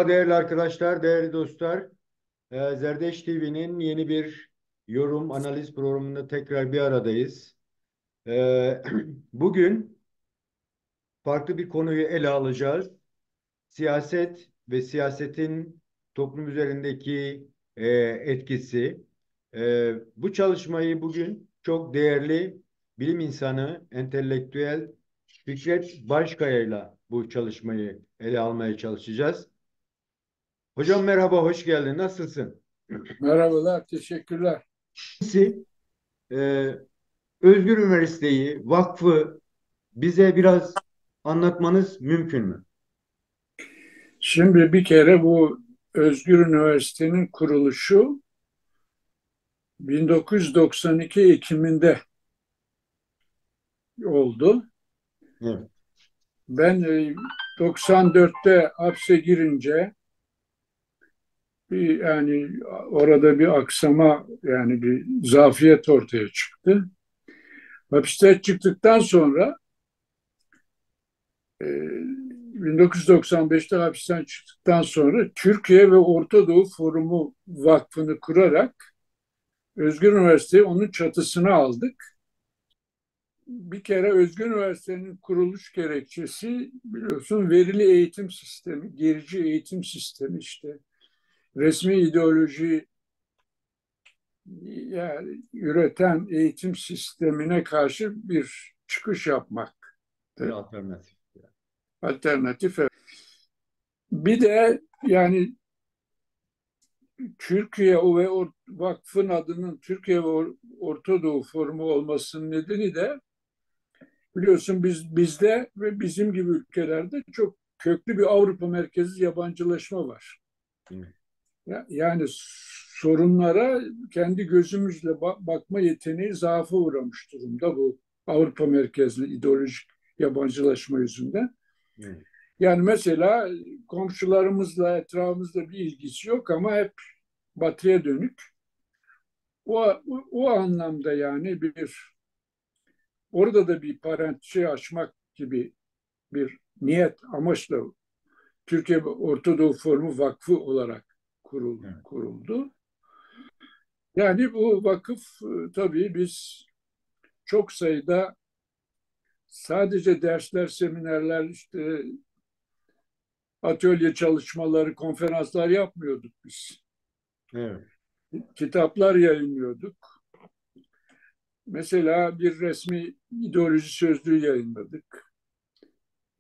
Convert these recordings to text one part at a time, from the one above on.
Merhaba değerli arkadaşlar, değerli dostlar. Zerdeş TV'nin yeni bir yorum analiz programında tekrar bir aradayız. Bugün farklı bir konuyu ele alacağız. Siyaset ve siyasetin toplum üzerindeki etkisi. Bu çalışmayı bugün çok değerli bilim insanı, entelektüel Fikret Başkaya'yla bu çalışmayı ele almaya çalışacağız. Hocam merhaba, hoş geldin. Nasılsın? Merhabalar, teşekkürler. Siz, e, Özgür Üniversiteyi, vakfı bize biraz anlatmanız mümkün mü? Şimdi bir kere bu Özgür Üniversite'nin kuruluşu 1992 Ekim'inde oldu. Evet. Ben 94'te hapse girince orada bir aksama yani bir zafiyet ortaya çıktı. Hapisten çıktıktan sonra 1995'te hapisten çıktıktan sonra Türkiye ve Orta Doğu Forumu Vakfı'nı kurarak Özgür Üniversite'yi onun çatısına aldık. Bir kere Özgür Üniversite'nin kuruluş gerekçesi biliyorsun verili eğitim sistemi, gerici eğitim sistemi işte resmi ideoloji yani üreten eğitim sistemine karşı bir çıkış yapmaktı. Bir alternatif. Alternatif. Bir de yani Türkiye ve vakfın adının Türkiye ve Orta Doğu Forumu olmasının nedeni de biliyorsun bizde ve bizim gibi ülkelerde çok köklü bir Avrupa merkezli yabancılaşma var. Evet. Yani sorunlara kendi gözümüzle bakma yeteneği zaafa uğramış durumda bu Avrupa merkezli ideolojik yabancılaşma yüzünden. Evet. Yani mesela komşularımızla etrafımızda bir ilgisi yok ama hep batıya dönük. O anlamda yani orada da bir parantezi açmak gibi bir niyet amaçla Türkiye Orta Doğu Forumu Vakfı olarak Evet. kuruldu. Yani bu vakıf tabii biz çok sayıda sadece dersler, seminerler, işte atölye çalışmaları, konferanslar yapmıyorduk biz. Evet. Kitaplar yayınlıyorduk. Mesela bir resmi ideoloji sözlüğü yayınladık.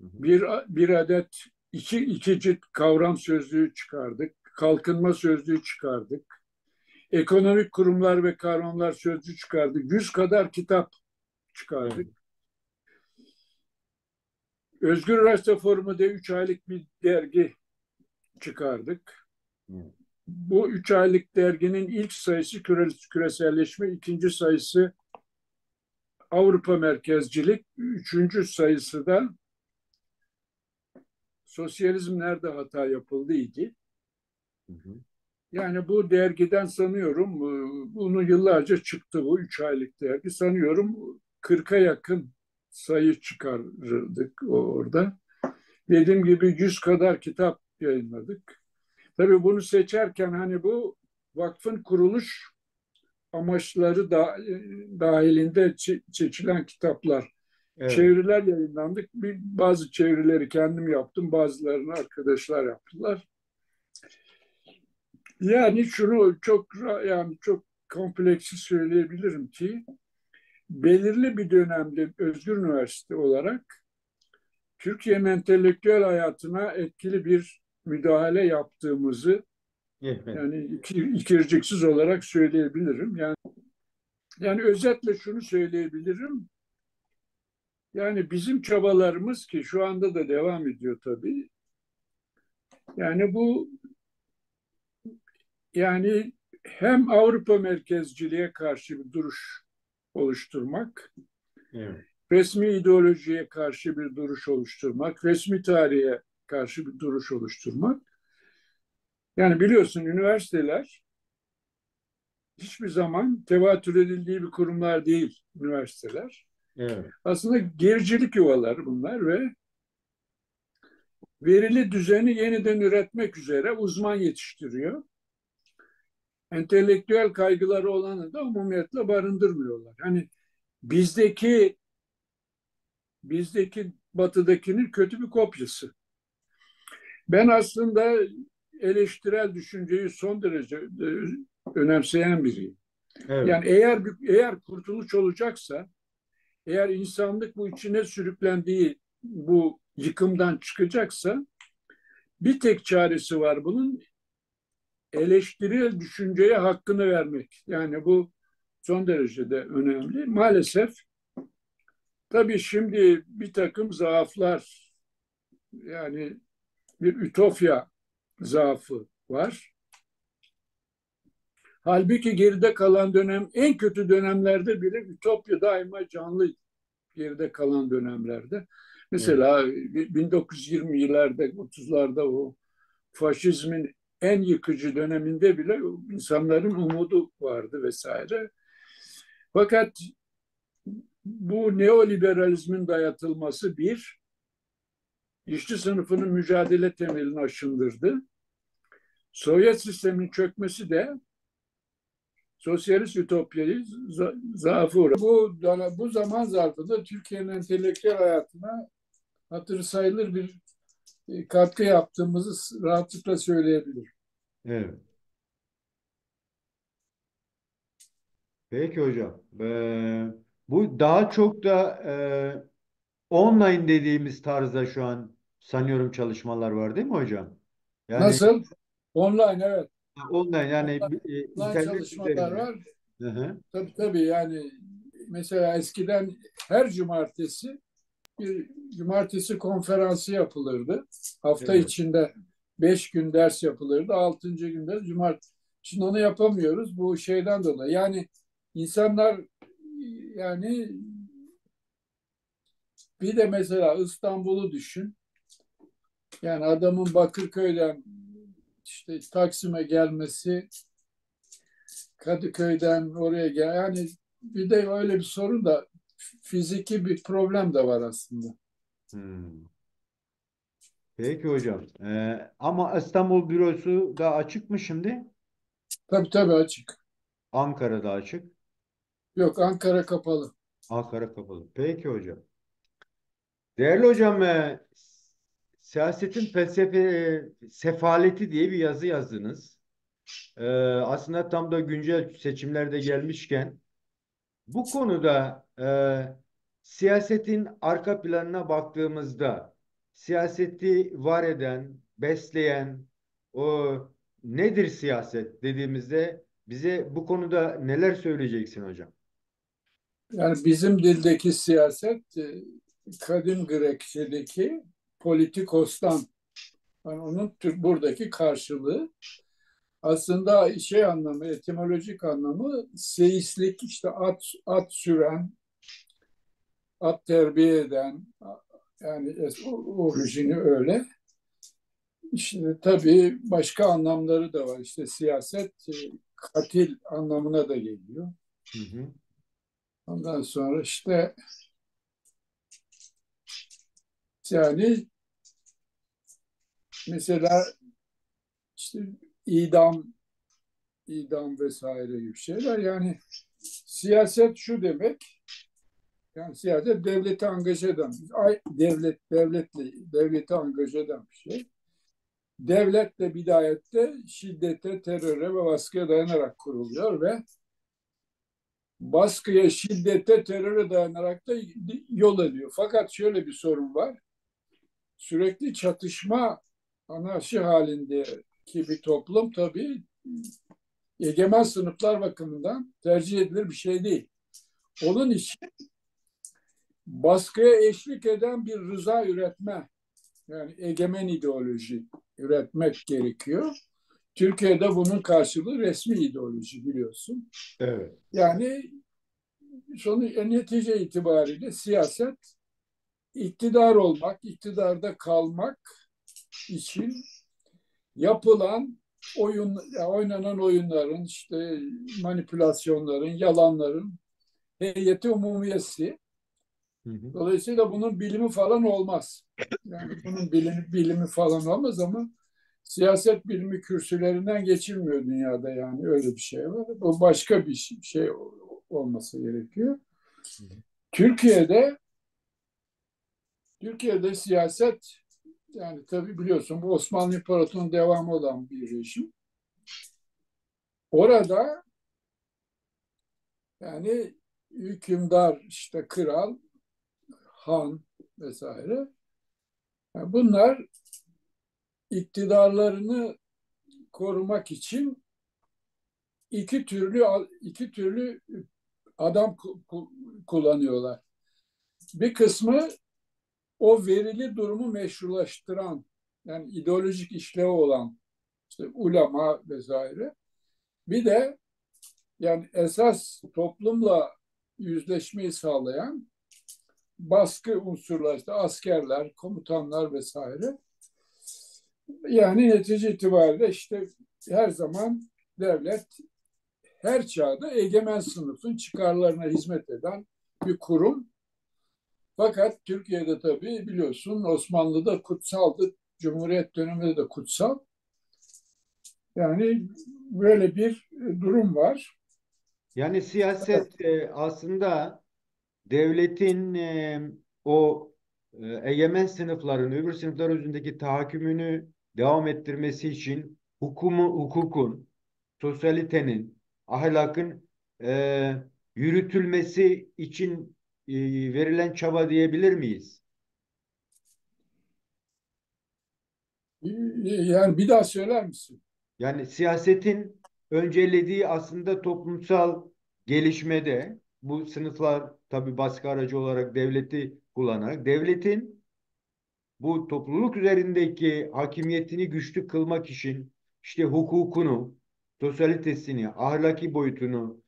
Hı hı. Bir adet iki cilt kavram sözlüğü çıkardık. Kalkınma sözlüğü çıkardık. Ekonomik kurumlar ve kavramlar sözlüğü çıkardık. 100 kadar kitap Evet. çıkardık. Özgür Üniversite Forumu'da 3 aylık bir dergi çıkardık. Evet. Bu 3 aylık derginin ilk sayısı küreselleşme, ikinci sayısı Avrupa merkezcilik, üçüncü sayısı da sosyalizm nerede hata yapıldı idi. Hı hı. Yani bu dergiden sanıyorum bunu yıllarca çıktı bu 3 aylık dergi. Sanıyorum 40'a yakın sayı çıkardık orada. Dediğim gibi 100 kadar kitap yayınladık. Tabii bunu seçerken hani bu vakfın kuruluş amaçları da dahilinde seçilen kitaplar, Evet. çeviriler yayınlandık. Bazı çevirileri kendim yaptım, bazılarını arkadaşlar yaptılar. Yani şunu çok kompleksi söyleyebilirim ki belirli bir dönemde Özgür Üniversite olarak Türkiye'nin entelektüel hayatına etkili bir müdahale yaptığımızı Evet. yani ikirciksiz olarak söyleyebilirim. Yani özetle şunu söyleyebilirim. Yani bizim çabalarımız ki şu anda da devam ediyor tabii. Yani bu yani hem Avrupa merkezciliğe karşı bir duruş oluşturmak, Evet. resmi ideolojiye karşı bir duruş oluşturmak, resmi tarihe karşı bir duruş oluşturmak. Yani biliyorsun üniversiteler hiçbir zaman tevatür edildiği bir kurumlar değil üniversiteler. Evet. Aslında gericilik yuvaları bunlar ve verili düzeni yeniden üretmek üzere uzman yetiştiriyor. Entelektüel kaygıları olanı da umumiyetle barındırmıyorlar. Hani bizdeki batıdakinin kötü bir kopyası. Ben aslında eleştirel düşünceyi son derece önemseyen biriyim. Evet. Yani eğer kurtuluş olacaksa, eğer insanlık bu içine sürüklendiği bu yıkımdan çıkacaksa bir tek çaresi var bunun: eleştirel düşünceye hakkını vermek. Yani bu son derecede önemli. Maalesef tabii şimdi bir takım zaaflar, yani bir ütopya zaafı var. Halbuki geride kalan dönem, en kötü dönemlerde bile ütopya daima canlı, geride kalan dönemlerde. Evet. Mesela 1920'lerde, 30'larda o faşizmin en yıkıcı döneminde bile insanların umudu vardı vesaire. Fakat bu neoliberalizmin dayatılması bir, işçi sınıfının mücadele temelini aşındırdı. Sovyet sistemin çökmesi de sosyalist ütopyayı zaafı uğradı. Bu zaman zarfında Türkiye'nin entelektüel hayatına hatırı sayılır bir katkı yaptığımızı rahatlıkla söyleyebilirim. Evet. Peki hocam. Bu daha çok da online dediğimiz tarzda şu an sanıyorum çalışmalar var değil mi hocam? Yani Nasıl? Online, evet. online yani Online internet çalışmalar üzerinden. var. Hı hı. Tabii yani mesela eskiden her cumartesi bir cumartesi konferansı yapılırdı. Hafta Evet. içinde 5 gün ders yapılırdı. 6. günde cumartesi. Şimdi onu yapamıyoruz bu şeyden dolayı. Yani insanlar, yani bir de mesela İstanbul'u düşün. Yani adamın Bakırköy'den işte Taksim'e gelmesi, Kadıköy'den oraya gel. Yani bir de öyle bir sorun da, fiziki bir problem de var aslında. Hmm. Peki hocam. Ama İstanbul bürosu da açık mı şimdi? Tabii açık. Ankara'da açık. Yok, Ankara kapalı. Ankara kapalı. Peki hocam. Değerli hocam, siyasetin sefaleti diye bir yazı yazdınız. Aslında tam da güncel seçimlerde gelmişken bu konuda siyasetin arka planına baktığımızda siyaseti var eden, besleyen o nedir siyaset dediğimizde bize bu konuda neler söyleyeceksin hocam? Yani bizim dildeki siyaset, kadim Grekçedeki politikostan, yani onun buradaki karşılığı aslında şey anlamı, etimolojik anlamı seyislik, işte at süren, at terbiye eden, yani orijini öyle. İşte tabii başka anlamları da var. İşte siyaset katil anlamına da geliyor. Hı hı. Ondan sonra işte yani mesela işte idam, idam vesaire gibi şeyler. Yani siyaset şu demek, yani siyaset devleti angaje eden, devleti angaje eden bir şey. Devlet de bidayette şiddete, teröre ve baskıya dayanarak kuruluyor ve baskıya, şiddete, teröre dayanarak da yol alıyor. Fakat şöyle bir sorun var. Sürekli çatışma, anarşi halindeki bir toplum tabii egemen sınıflar bakımından tercih edilir bir şey değil. Onun için baskıya eşlik eden bir rıza üretme, yani egemen ideoloji üretmek gerekiyor. Türkiye'de bunun karşılığı resmi ideoloji, biliyorsun. Evet. Yani netice itibariyle siyaset iktidar olmak, iktidarda kalmak için yapılan oynanan oyunların, işte manipülasyonların, yalanların heyeti umumiyesi. Hı hı. Dolayısıyla bunun bilimi falan olmaz. Yani bunun bilimi falan olmaz ama siyaset bilimi kürsülerinden geçilmiyor dünyada, yani öyle bir şey var. Bu başka bir şey olması gerekiyor. Hı hı. Türkiye'de Türkiye'de siyaset, yani tabii biliyorsun bu Osmanlı İmparatorluğu'nun devamı olan bir rejim. Orada yani hükümdar, işte kral, han vesaire, yani bunlar iktidarlarını korumak için iki türlü adam kullanıyorlar. Bir kısmı o verili durumu meşrulaştıran, yani ideolojik işlevi olan işte ulema vesaire. Bir de yani esas toplumla yüzleşmeyi sağlayan baskı unsurlar, işte askerler, komutanlar vesaire. Yani netice itibariyle işte her zaman devlet her çağda egemen sınıfın çıkarlarına hizmet eden bir kurum. Fakat Türkiye'de tabii biliyorsun Osmanlı'da kutsaldı, Cumhuriyet döneminde de kutsal. Yani böyle bir durum var. Yani siyaset aslında devletin o egemen sınıfların öbür sınıflar üzerindeki tahakkümünü devam ettirmesi için hukukun, sosyalitenin, ahlakın e, yürütülmesi için verilen çaba diyebilir miyiz? Yani bir daha söyler misin? Yani siyasetin öncelediği aslında toplumsal gelişmede bu sınıflar tabii baskı aracı olarak devleti kullanarak devletin bu topluluk üzerindeki hakimiyetini güçlü kılmak için işte hukukunu, sosyalitesini, ahlaki boyutunu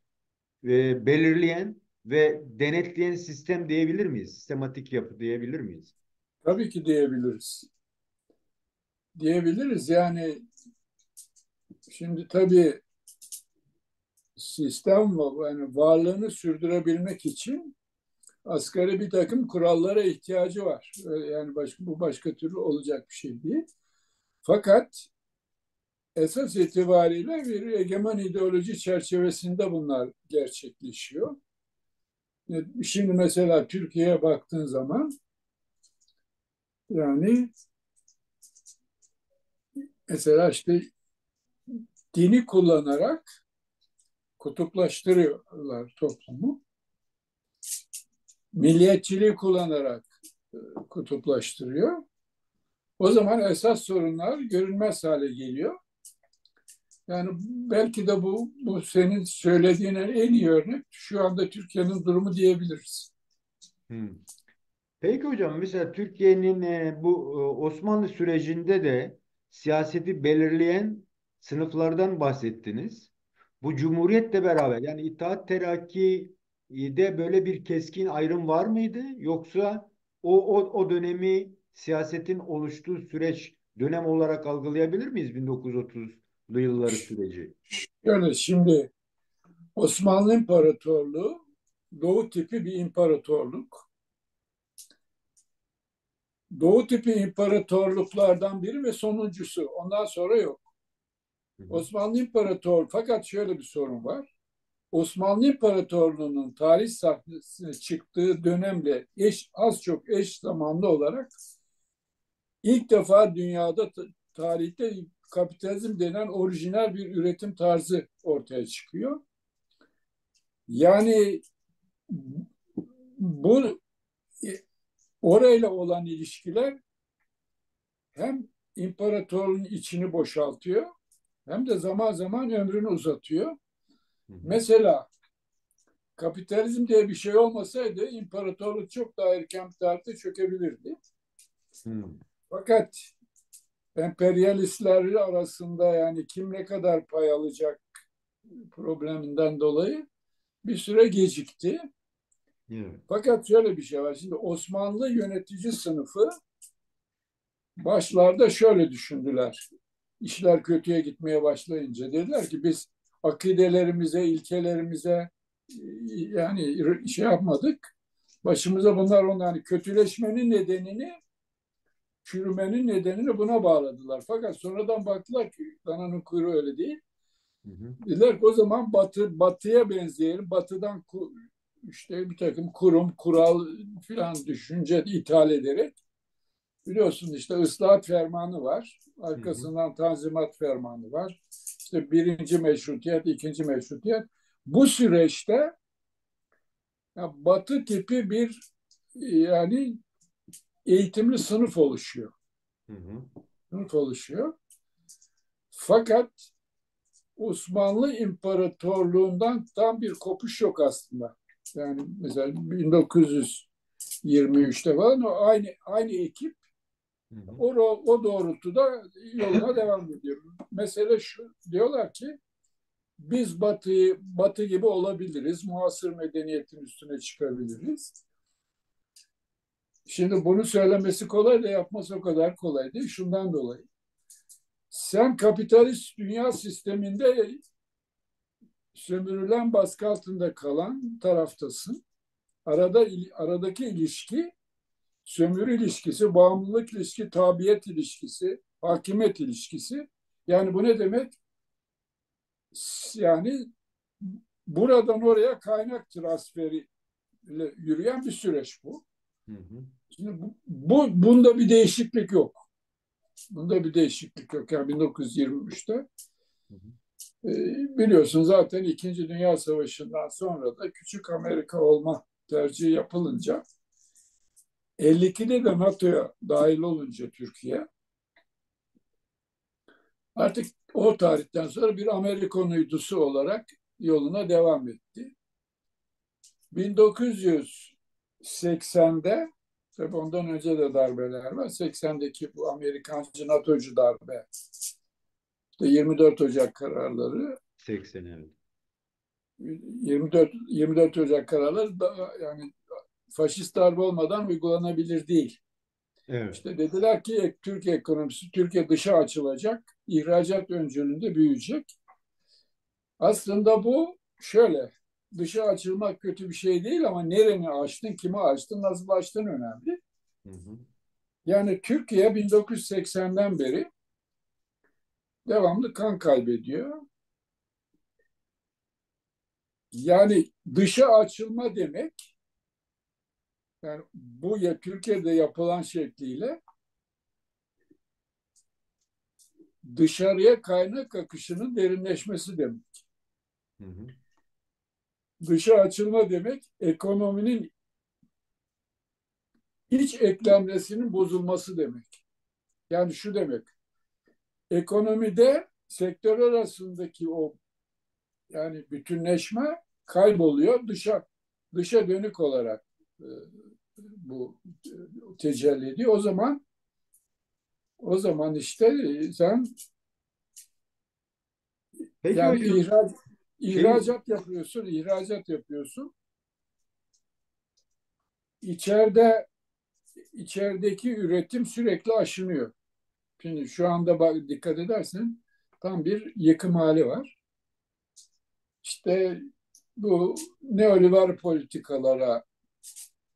belirleyen ve denetleyen sistem diyebilir miyiz? Sistematik yapı diyebilir miyiz? Tabii ki diyebiliriz. Diyebiliriz yani, şimdi tabii sistem yani varlığını sürdürebilmek için asgari bir takım kurallara ihtiyacı var. Yani bu başka türlü olacak bir şey değil. Fakat esas itibariyle bir egemen ideoloji çerçevesinde bunlar gerçekleşiyor. Şimdi mesela Türkiye'ye baktığın zaman yani mesela işte dini kullanarak kutuplaştırıyorlar toplumu. Milliyetçiliği kullanarak kutuplaştırıyor. O zaman esas sorunlar görünmez hale geliyor. Yani belki de bu senin söylediğin en iyi örnek şu anda Türkiye'nin durumu diyebiliriz. Hmm. Peki hocam mesela Türkiye'nin bu Osmanlı sürecinde de siyaseti belirleyen sınıflardan bahsettiniz. Bu Cumhuriyet'le beraber yani İttihat Terakki'de böyle bir keskin ayrım var mıydı? Yoksa o dönemi siyasetin oluştuğu süreç dönem olarak algılayabilir miyiz 1930'lu yılları süreci? Şöyle, şimdi Osmanlı İmparatorluğu Doğu tipi bir imparatorluk. Doğu tipi imparatorluklardan biri ve sonuncusu. Ondan sonra yok. Hı hı. Osmanlı İmparatorluğu, fakat şöyle bir sorun var. Osmanlı İmparatorluğu'nun tarih sahnesine çıktığı dönemle az çok eş zamanlı olarak ilk defa dünyada tarihte kapitalizm denen orijinal bir üretim tarzı ortaya çıkıyor. Yani bu orayla olan ilişkiler hem imparatorluğun içini boşaltıyor hem de zaman zaman ömrünü uzatıyor. Hı hı. Mesela kapitalizm diye bir şey olmasaydı imparatorluk çok daha erken bir tarihte çökebilirdi. Hı. Fakat emperyalistler arasında yani kim ne kadar pay alacak probleminden dolayı bir süre gecikti. Evet. Fakat şöyle bir şey var. Şimdi Osmanlı yönetici sınıfı başlarda şöyle düşündüler. İşler kötüye gitmeye başlayınca dediler ki biz akidelerimize, ilkelerimize yani şey yapmadık. Başımıza bunlar ondan hani kötüleşmenin nedenini, çürümenin nedenini buna bağladılar. Fakat sonradan baktılar ki dananın kuyruğu öyle değil. Hı hı. Dediler ki o zaman batıya benzeyelim. Batıdan işte bir takım kurum, kural filan düşünce ithal ederek biliyorsun işte ıslahat fermanı var. Hı hı. Arkasından tanzimat fermanı var. İşte birinci meşrutiyet, ikinci meşrutiyet. Bu süreçte ya, Batı tipi bir yani eğitimli sınıf oluşuyor. Hı hı. Sınıf oluşuyor. Fakat Osmanlı İmparatorluğundan tam bir kopuş yok aslında. Yani mesela 1923'te falan o aynı ekip Hı hı. o doğrultuda yoluna devam ediyor. Mesele şu, diyorlar ki biz Batı gibi olabiliriz, muasır medeniyetin üstüne çıkabiliriz. Şimdi bunu söylemesi kolay da yapması o kadar kolay değil. Şundan dolayı. Sen kapitalist dünya sisteminde sömürülen baskı altında kalan taraftasın. Aradaki ilişki sömürü ilişkisi, bağımlılık ilişkisi, tabiyet ilişkisi, hakimiyet ilişkisi. Yani bu ne demek? Yani buradan oraya kaynak transferi ile yürüyen bir süreç bu. Hı hı. Şimdi bunda bir değişiklik yok. Bunda bir değişiklik yok. Yani 1923'te Hı hı. biliyorsun zaten İkinci Dünya Savaşı'ndan sonra da küçük Amerika olma tercihi yapılınca 52'de de NATO'ya dahil olunca Türkiye artık o tarihten sonra bir Amerikan uydusu olarak yoluna devam etti. 1980'de tabii ondan önce de darbeler var. 80'deki bu Amerikancı NATO'cu darbe, işte 24 Ocak kararları, 80 evet. 24 Ocak kararları da, yani faşist darbe olmadan uygulanabilir değil. Evet. İşte dediler ki Türkiye ekonomisi, Türkiye dışa açılacak, ihracat öncülüğünde büyüyecek. Aslında bu şöyle, dışa açılmak kötü bir şey değil ama nereni açtın, kime açtın, nasıl açtın önemli. Hı hı. Yani Türkiye 1980'den beri devamlı kan kaybediyor. Yani dışa açılma demek, yani bu ya Türkiye'de yapılan şekliyle dışarıya kaynak akışının derinleşmesi demek. Hı hı. Dışa açılma demek ekonominin iç eklemlesinin bozulması demek. Yani şu demek, ekonomide sektör arasındaki o yani bütünleşme kayboluyor. Dışa dönük olarak bu tecelli ediyor. O zaman işte sen Peki yani hocam şey ihracat yapıyorsun. İçeride içerideki üretim sürekli aşınıyor. Şimdi şu anda bak dikkat edersen tam bir yıkım hali var. İşte bu neoliberal politikalara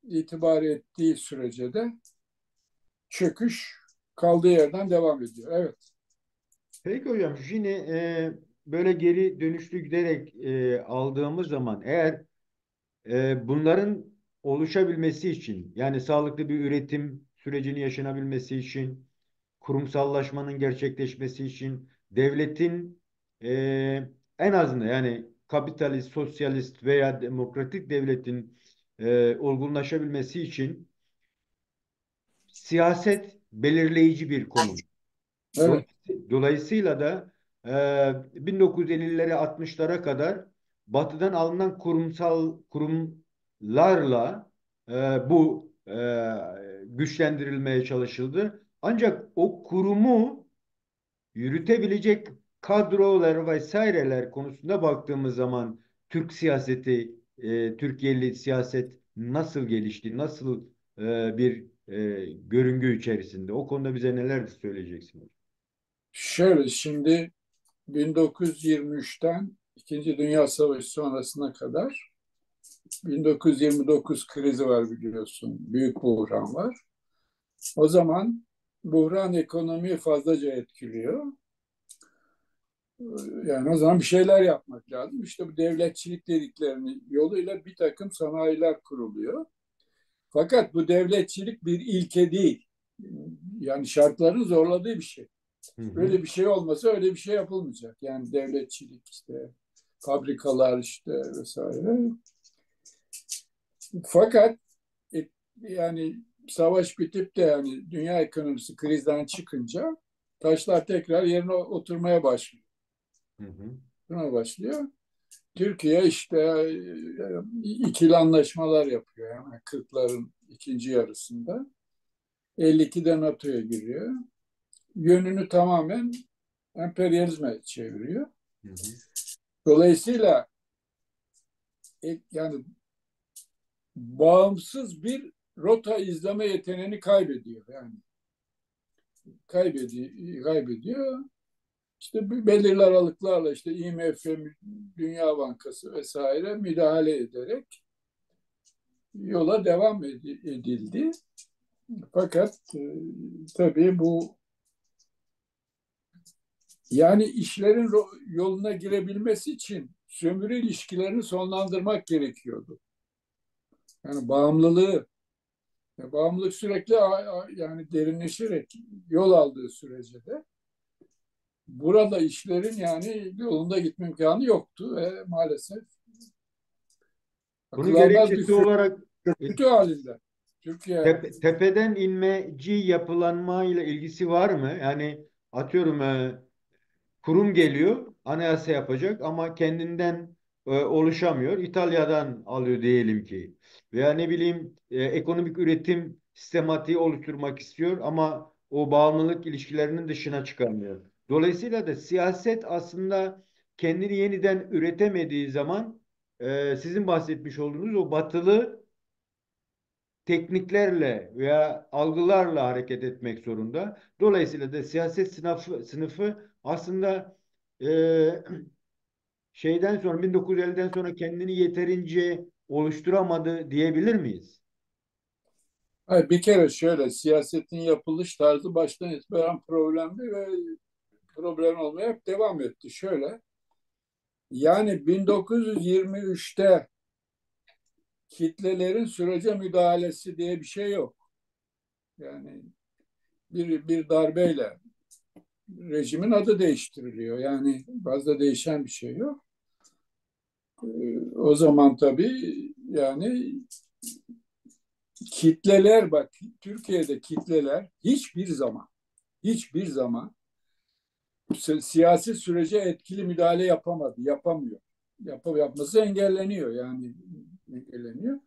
itibar ettiği sürece de çöküş kaldığı yerden devam ediyor. Evet. Peki hocam şimdi böyle geri dönüşlü giderek aldığımız zaman eğer bunların oluşabilmesi için yani sağlıklı bir üretim sürecinin yaşanabilmesi için kurumsallaşmanın gerçekleşmesi için devletin en azından yani kapitalist, sosyalist veya demokratik devletin olgunlaşabilmesi için siyaset belirleyici bir konum. Evet. Dolayısıyla da 1950'lere 60'lara kadar Batı'dan alınan kurumlarla bu güçlendirilmeye çalışıldı. Ancak o kurumu yürütebilecek kadrolar vesaireler konusunda baktığımız zaman Türk siyaseti, Türkiye'li siyaset nasıl gelişti, nasıl bir görüngü içerisinde? O konuda bize neler söyleyeceksiniz? Şöyle şimdi 1923'ten İkinci Dünya Savaşı sonrasına kadar 1929 krizi var biliyorsun. Büyük buhran var. O zaman buhran ekonomiyi fazlaca etkiliyor. Yani o zaman bir şeyler yapmak lazım. İşte bu devletçilik dediklerini yoluyla bir takım sanayiler kuruluyor. Fakat bu devletçilik bir ilke değil. Yani şartların zorladığı bir şey. Hı hı. Öyle bir şey olmasa öyle bir şey yapılmayacak. Yani devletçilik işte, fabrikalar işte vesaire. Fakat yani savaş bitip de yani dünya ekonomisi krizden çıkınca taşlar tekrar yerine oturmaya başlıyor. Hı hı. Buna başlıyor. Türkiye işte ikili anlaşmalar yapıyor. Yani 40'ların ikinci yarısında. 52'de NATO'ya giriyor. Yönünü tamamen emperyalizme çeviriyor. Hı hı. Dolayısıyla yani bağımsız bir rota izleme yeteneğini kaybediyor. Yani kaybediyor. İşte belirli aralıklarla işte IMF, Dünya Bankası vesaire müdahale ederek yola devam edildi. Fakat tabii bu yani işlerin yoluna girebilmesi için sömürü ilişkilerini sonlandırmak gerekiyordu. Yani bağımlılık sürekli yani derinleşerek yol aldığı sürece de burada işlerin yani yolunda gitme imkanı yoktu ve maalesef Bunun akıl almaz bir gerekçesi olarak kötü halinde. Türkiye tepeden inmeci yapılanmayla ilgisi var mı? Yani atıyorum kurum geliyor, anayasa yapacak ama kendinden oluşamıyor. İtalya'dan alıyor diyelim ki. Veya ne bileyim ekonomik üretim sistematiği oluşturmak istiyor ama o bağımlılık ilişkilerinin dışına çıkamıyor. Dolayısıyla da siyaset aslında kendini yeniden üretemediği zaman sizin bahsetmiş olduğunuz o batılı tekniklerle veya algılarla hareket etmek zorunda. Dolayısıyla da siyaset sınıfı aslında e, şeyden sonra 1950'den sonra kendini yeterince oluşturamadı diyebilir miyiz? hayır, bir kere şöyle siyasetin yapılış tarzı baştan itibaren problemli ve problem olmaya hep devam etti. Şöyle yani 1923'te kitlelerin sürece müdahalesi diye bir şey yok. Yani bir darbeyle rejimin adı değiştiriliyor. Yani fazla değişen bir şey yok. O zaman tabii yani kitleler bak Türkiye'de kitleler hiçbir zaman siyasi sürece etkili müdahale yapamadı, yapamıyor. Yapması engelleniyor yani engelleniyor.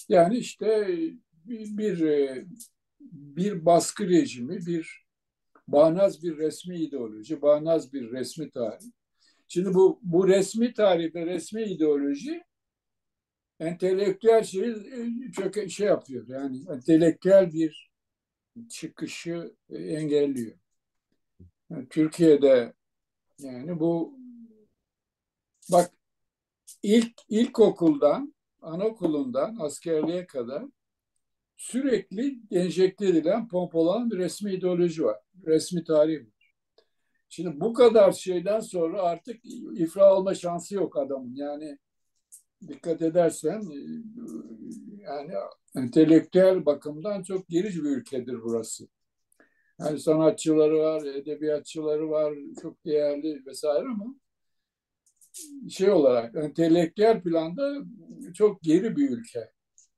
Yani işte bir baskı rejimi, bir bağnaz bir resmi ideoloji, bağnaz bir resmi tarih. Şimdi bu resmi tarih ve resmi ideoloji entelektüel çok şey yapıyor. Yani entelektüel bir çıkışı engelliyor. Yani Türkiye'de yani bu bak ilkokuldan, anaokulundan askerliğe kadar sürekli enjekte edilen, pompalanan bir resmi ideoloji var. Resmi tarih var. Şimdi bu kadar şeyden sonra artık iflah olma şansı yok adamın. Yani dikkat edersen yani entelektüel bakımdan çok gerici bir ülkedir burası. Yani sanatçıları var, edebiyatçıları var, çok değerli vesaire ama şey olarak entelektüel planda çok geri bir ülke.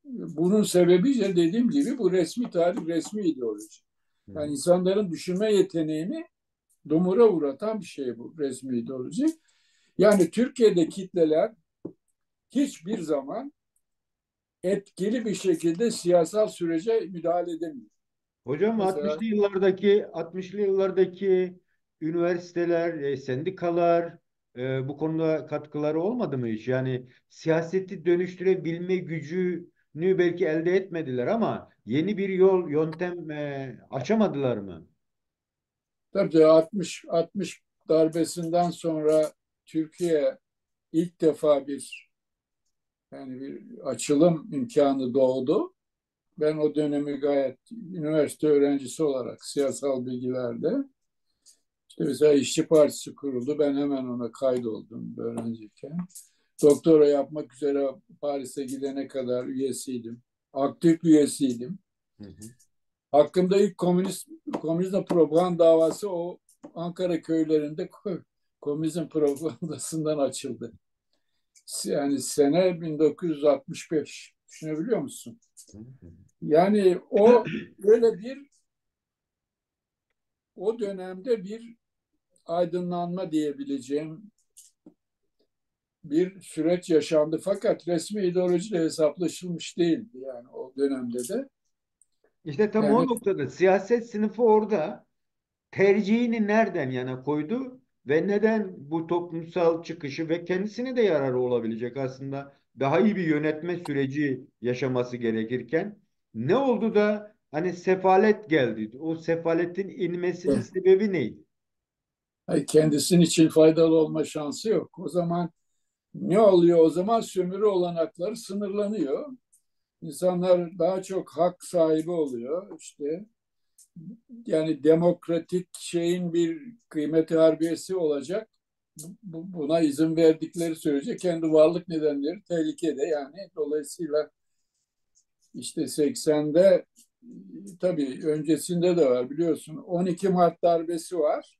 Bunun sebebi ise dediğim gibi bu resmi tarih, resmi ideoloji. Hı Yani hı. insanların düşünme yeteneğini dumura uğratan bir şey bu resmi ideoloji. Yani Türkiye'de kitleler hiçbir zaman etkili bir şekilde siyasal sürece müdahale edemiyor. Hocam Mesela 60'lı yıllardaki üniversiteler, sendikalar bu konuda katkıları olmadı mı hiç? Yani siyaseti dönüştürebilme gücünü belki elde etmediler ama yeni bir yöntem açamadılar mı? tabii 60 darbesinden sonra Türkiye ilk defa bir Yani bir açılım imkanı doğdu. Ben o dönemi gayet üniversite öğrencisi olarak siyasal bilgilerde işte mesela İşçi Partisi kuruldu. Ben hemen ona kaydoldum öğrenciyken. Doktora yapmak üzere Paris'e gidene kadar üyesiydim. Aktif üyesiydim. Hı hı. Hakkımda ilk komünizm propaganda davası o Ankara köylerinde komünizm propagandasından açıldı. Yani sene 1965. Düşünebiliyor musun? Hı hı. Yani o böyle bir o dönemde bir aydınlanma diyebileceğim bir süreç yaşandı. Fakat resmi ideolojiyle hesaplaşılmış değildi yani o dönemde de. İşte tam o Yani noktada siyaset sınıfı orada tercihini nereden yana koydu ve neden bu toplumsal çıkışı ve kendisine de yararı olabilecek aslında daha iyi bir yönetme süreci yaşaması gerekirken ne oldu da hani sefalet geldi? O sefaletin inmesinin sebebi neydi? kendisinin için faydalı olma şansı yok. O zaman ne oluyor? O zaman sömürü olanakları sınırlanıyor. İnsanlar daha çok hak sahibi oluyor. İşte yani demokratik şeyin bir kıymeti harbiyesi olacak. Buna izin verdikleri sürece kendi varlık nedenleri tehlikede. Yani dolayısıyla işte 80'de tabii öncesinde de var biliyorsun. 12 Mart darbesi var.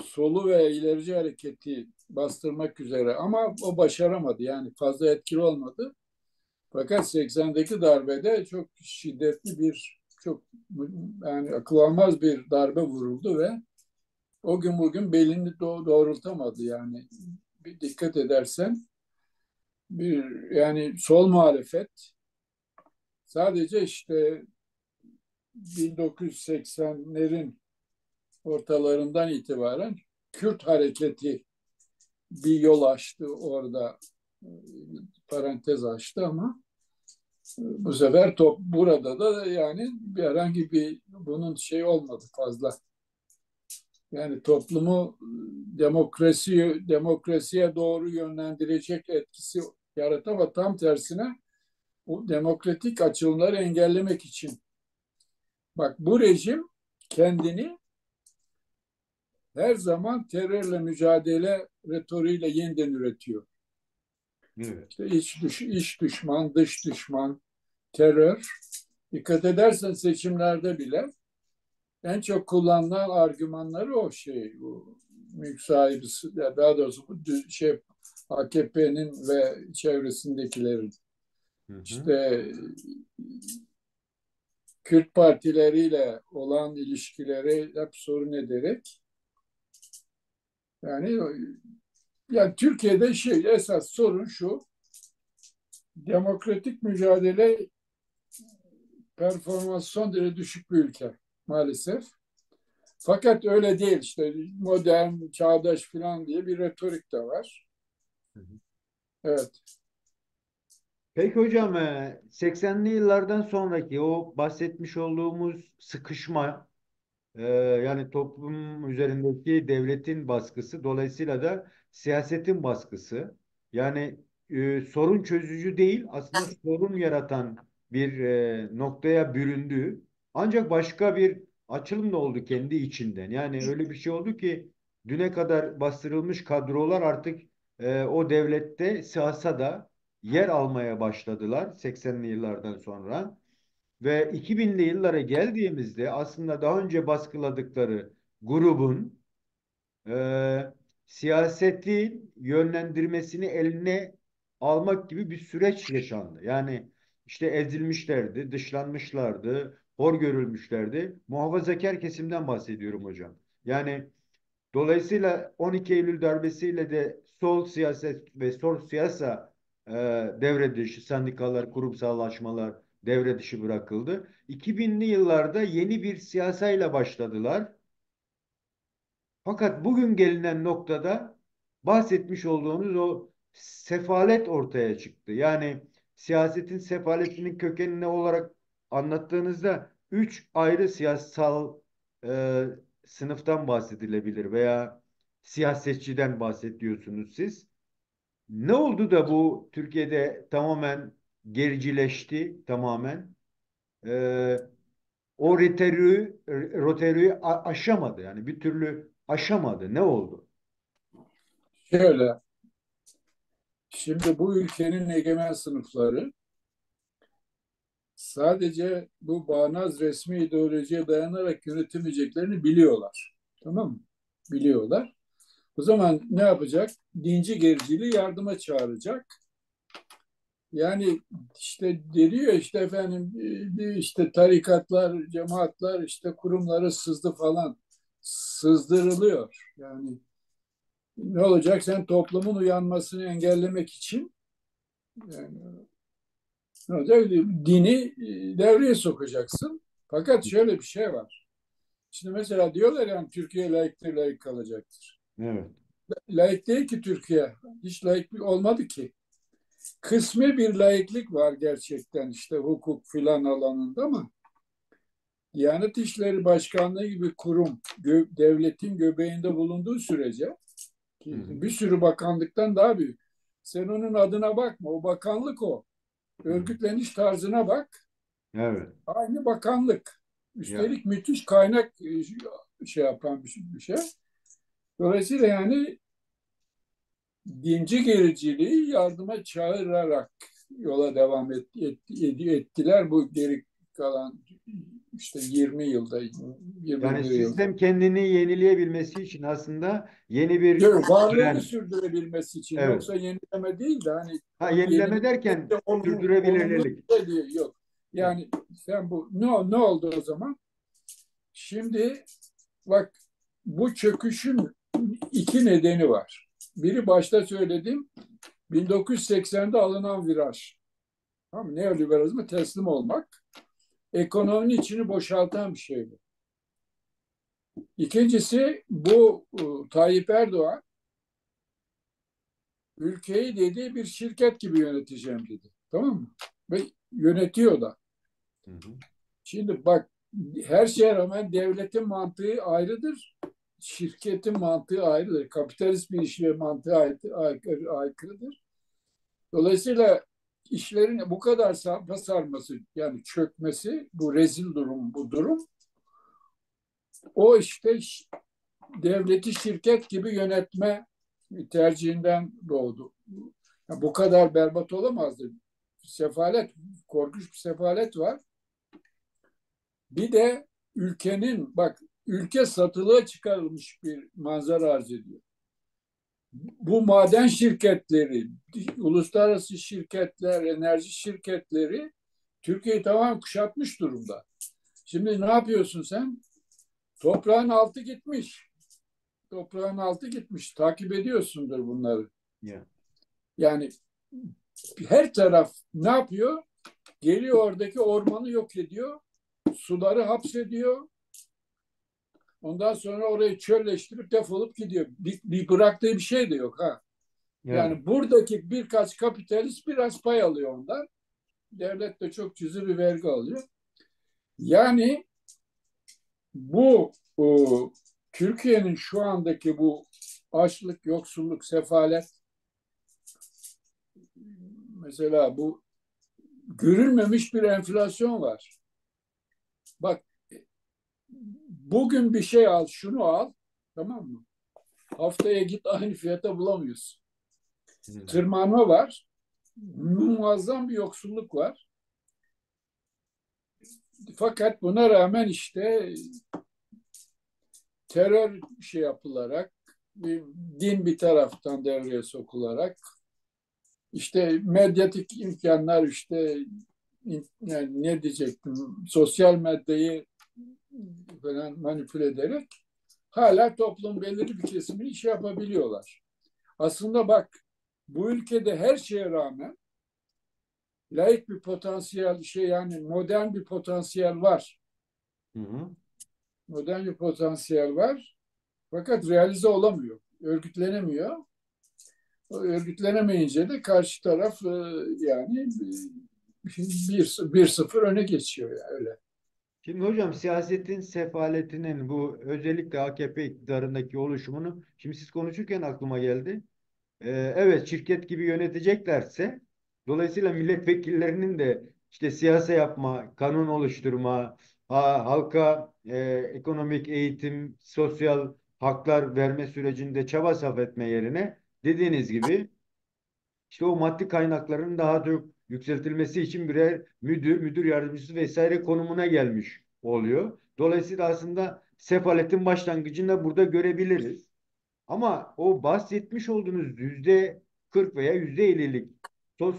Solu ve ilerici hareketi bastırmak üzere ama o başaramadı. Yani fazla etkili olmadı. Fakat 80'deki darbede çok şiddetli bir, çok yani akıl almaz bir darbe vuruldu ve o gün bugün belini doğrultamadı yani. Bir dikkat edersen bir yani sol muhalefet sadece işte 1980'lerin ortalarından itibaren Kürt hareketi bir yol açtı orada, parantez açtı ama bu sefer burada da yani bir herhangi bir bunun şey olmadı fazla. Yani toplumu demokrasiye doğru yönlendirecek etkisi yarattı ama tam tersine bu demokratik açılımları engellemek için. Bak bu rejim kendini her zaman terörle mücadele retoriğiyle yeniden üretiyor. Evet. İşte iç düşman, dış düşman, terör. Dikkat edersen seçimlerde bile en çok kullanılan argümanları o şey, bu mülk sahibi, ya daha doğrusu bu şey AKP'nin ve çevresindekilerin Hı hı. işte Kürt partileriyle olan ilişkileri hep sorun ederek yani Türkiye'de şey esas sorun şu: demokratik mücadele performans son derece düşük bir ülke maalesef. Fakat öyle değil işte modern, çağdaş falan diye bir retorik de var. Hı hı. Evet. Peki hocam 80'li yıllardan sonraki o bahsetmiş olduğumuz sıkışma yani toplum üzerindeki devletin baskısı, dolayısıyla da siyasetin baskısı. Yani sorun çözücü değil, aslında sorun yaratan bir noktaya büründü. Ancak başka bir açılım da oldu kendi içinden. Yani öyle bir şey oldu ki düne kadar bastırılmış kadrolar artık o devlette, siyasada yer almaya başladılar 80'li yıllardan sonra. Ve 2000'li yıllara geldiğimizde aslında daha önce baskıladıkları grubun e, siyaseti yönlendirmesini eline almak gibi bir süreç yaşandı. Yani işte ezilmişlerdi, dışlanmışlardı, hor görülmüşlerdi. Muhafazakar kesimden bahsediyorum hocam. Yani dolayısıyla 12 Eylül darbesiyle de sol siyaset ve sol siyasa e, devre dışı, sendikalar, kurumsallaşmalar devre dışı bırakıldı. 2000'li yıllarda yeni bir siyasayla başladılar. Fakat bugün gelinen noktada bahsetmiş olduğunuz o sefalet ortaya çıktı. Yani siyasetin sefaletinin kökeni ne olarak anlattığınızda üç ayrı siyasal e, sınıftan bahsedilebilir veya siyasetçiden bahsediyorsunuz siz. Ne oldu da bu Türkiye'de tamamen gericileşti tamamen? Ee, O rotarıyı aşamadı. Yani bir türlü aşamadı. Ne oldu? Şöyle, şimdi bu ülkenin egemen sınıfları sadece bu bağnaz resmi ideolojiye dayanarak yönetemeyeceklerini biliyorlar. Tamam mı? Biliyorlar. O zaman ne yapacak? Dinci gericiliği yardıma çağıracak. Yani işte diyor işte efendim işte tarikatlar, cemaatler işte kurumları sızdı falan. Sızdırılıyor. Yani ne olacak? Sen toplumun uyanmasını engellemek için yani ne olacak? Dini devreye sokacaksın. Fakat şöyle bir şey var. Şimdi mesela diyorlar yani Türkiye layıktır, layık kalacaktır. Evet. Layık değil ki Türkiye. Hiç layık olmadı ki. Kısmi bir laiklik var gerçekten işte hukuk filan alanında ama Diyanet İşleri Başkanlığı gibi kurum devletin göbeğinde bulunduğu sürece Hı hı. bir sürü bakanlıktan daha büyük. Sen onun adına bakma. O bakanlık o. Hı hı. Örgütleniş tarzına bak. Evet. Aynı bakanlık. Ya. Üstelik müthiş kaynak şey yapan bir şey. Dolayısıyla yani dinci gericiliği yardıma çağırarak yola devam ettiler. Bu geri kalan işte 20 yılda, Yani 21 yılda. sistem kendini yenileyebilmesi için aslında yeni bir Yok, varlığını trend. sürdürebilmesi için Evet. yoksa yenileme değil de hani Ha, yenileme yenileme derken olumlu sürdürülebilirlik. bir şey değil, yok. Evet. Yani sen bu ne oldu o zaman? Şimdi bak bu çöküşün iki nedeni var. Biri başta söyledim 1980'de alınan viraj. Tamam mı? Neoliberalizme teslim olmak. Ekonominin içini boşaltan bir şey bu. İkincisi bu Tayyip Erdoğan ülkeyi dedi bir şirket gibi yöneteceğim dedi. Tamam mı? Ve yönetiyor da. Hı hı. Şimdi bak her şeye rağmen devletin mantığı ayrıdır. Şirketin mantığı ayrıdır. Kapitalist bir işlev mantığı aykırıdır. Dolayısıyla işlerin bu kadar sarması yani çökmesi bu rezil durum bu durum o işte devleti şirket gibi yönetme tercihinden doğdu. Ya bu kadar berbat olamazdı. Sefalet, korkunç bir sefalet var. Bir de ülkenin bak ülke satılığa çıkarılmış bir manzara arz ediyor. Bu maden şirketleri, uluslararası şirketler, enerji şirketleri Türkiye'yi tamamen kuşatmış durumda. Şimdi ne yapıyorsun sen? Toprağın altı gitmiş. Toprağın altı gitmiş. Takip ediyorsundur bunları. Ya. Yani her taraf ne yapıyor? Geliyor oradaki ormanı yok ediyor. Suları hapsediyor. Ondan sonra orayı çölleştirip defolup gidiyor. Bir bıraktığı bir şey de yok ha. Evet. Yani buradaki birkaç kapitalist biraz pay alıyor ondan. Devlet de çok cüzi bir vergi alıyor. Yani bu Türkiye'nin şu andaki bu açlık, yoksulluk, sefalet mesela bu görülmemiş bir enflasyon var. Bak bugün bir şey al, şunu al, tamam mı? Haftaya git aynı fiyata bulamıyorsun. Hı. Tırmanma var, muazzam bir yoksulluk var. Fakat buna rağmen işte terör şey yapılarak, din bir taraftan devreye sokularak, işte medyatik imkanlar işte yani ne diyecektim, sosyal medyayı falan manipüle ederek hala toplum belirli bir kesimini iş yapabiliyorlar. Aslında bak bu ülkede her şeye rağmen layık bir potansiyel şey yani modern bir potansiyel var. Hı hı. Modern bir potansiyel var. Fakat realize olamıyor. Örgütlenemiyor. O örgütlenemeyince de karşı taraf yani bir sıfır öne geçiyor yani öyle. Şimdi hocam siyasetin sefaletinin bu özellikle AKP iktidarındaki oluşumunu şimdi siz konuşurken aklıma geldi. Evet, şirket gibi yöneteceklerse dolayısıyla milletvekillerinin de işte siyasa yapma, kanun oluşturma, halka ekonomik, eğitim, sosyal haklar verme sürecinde çaba sarf etme yerine dediğiniz gibi işte o maddi kaynakların daha çok yükseltilmesi için birer müdür, müdür yardımcısı vesaire konumuna gelmiş oluyor. Dolayısıyla aslında sefaletin başlangıcını da burada görebiliriz. Ama o bahsetmiş olduğunuz %40 veya %50'lik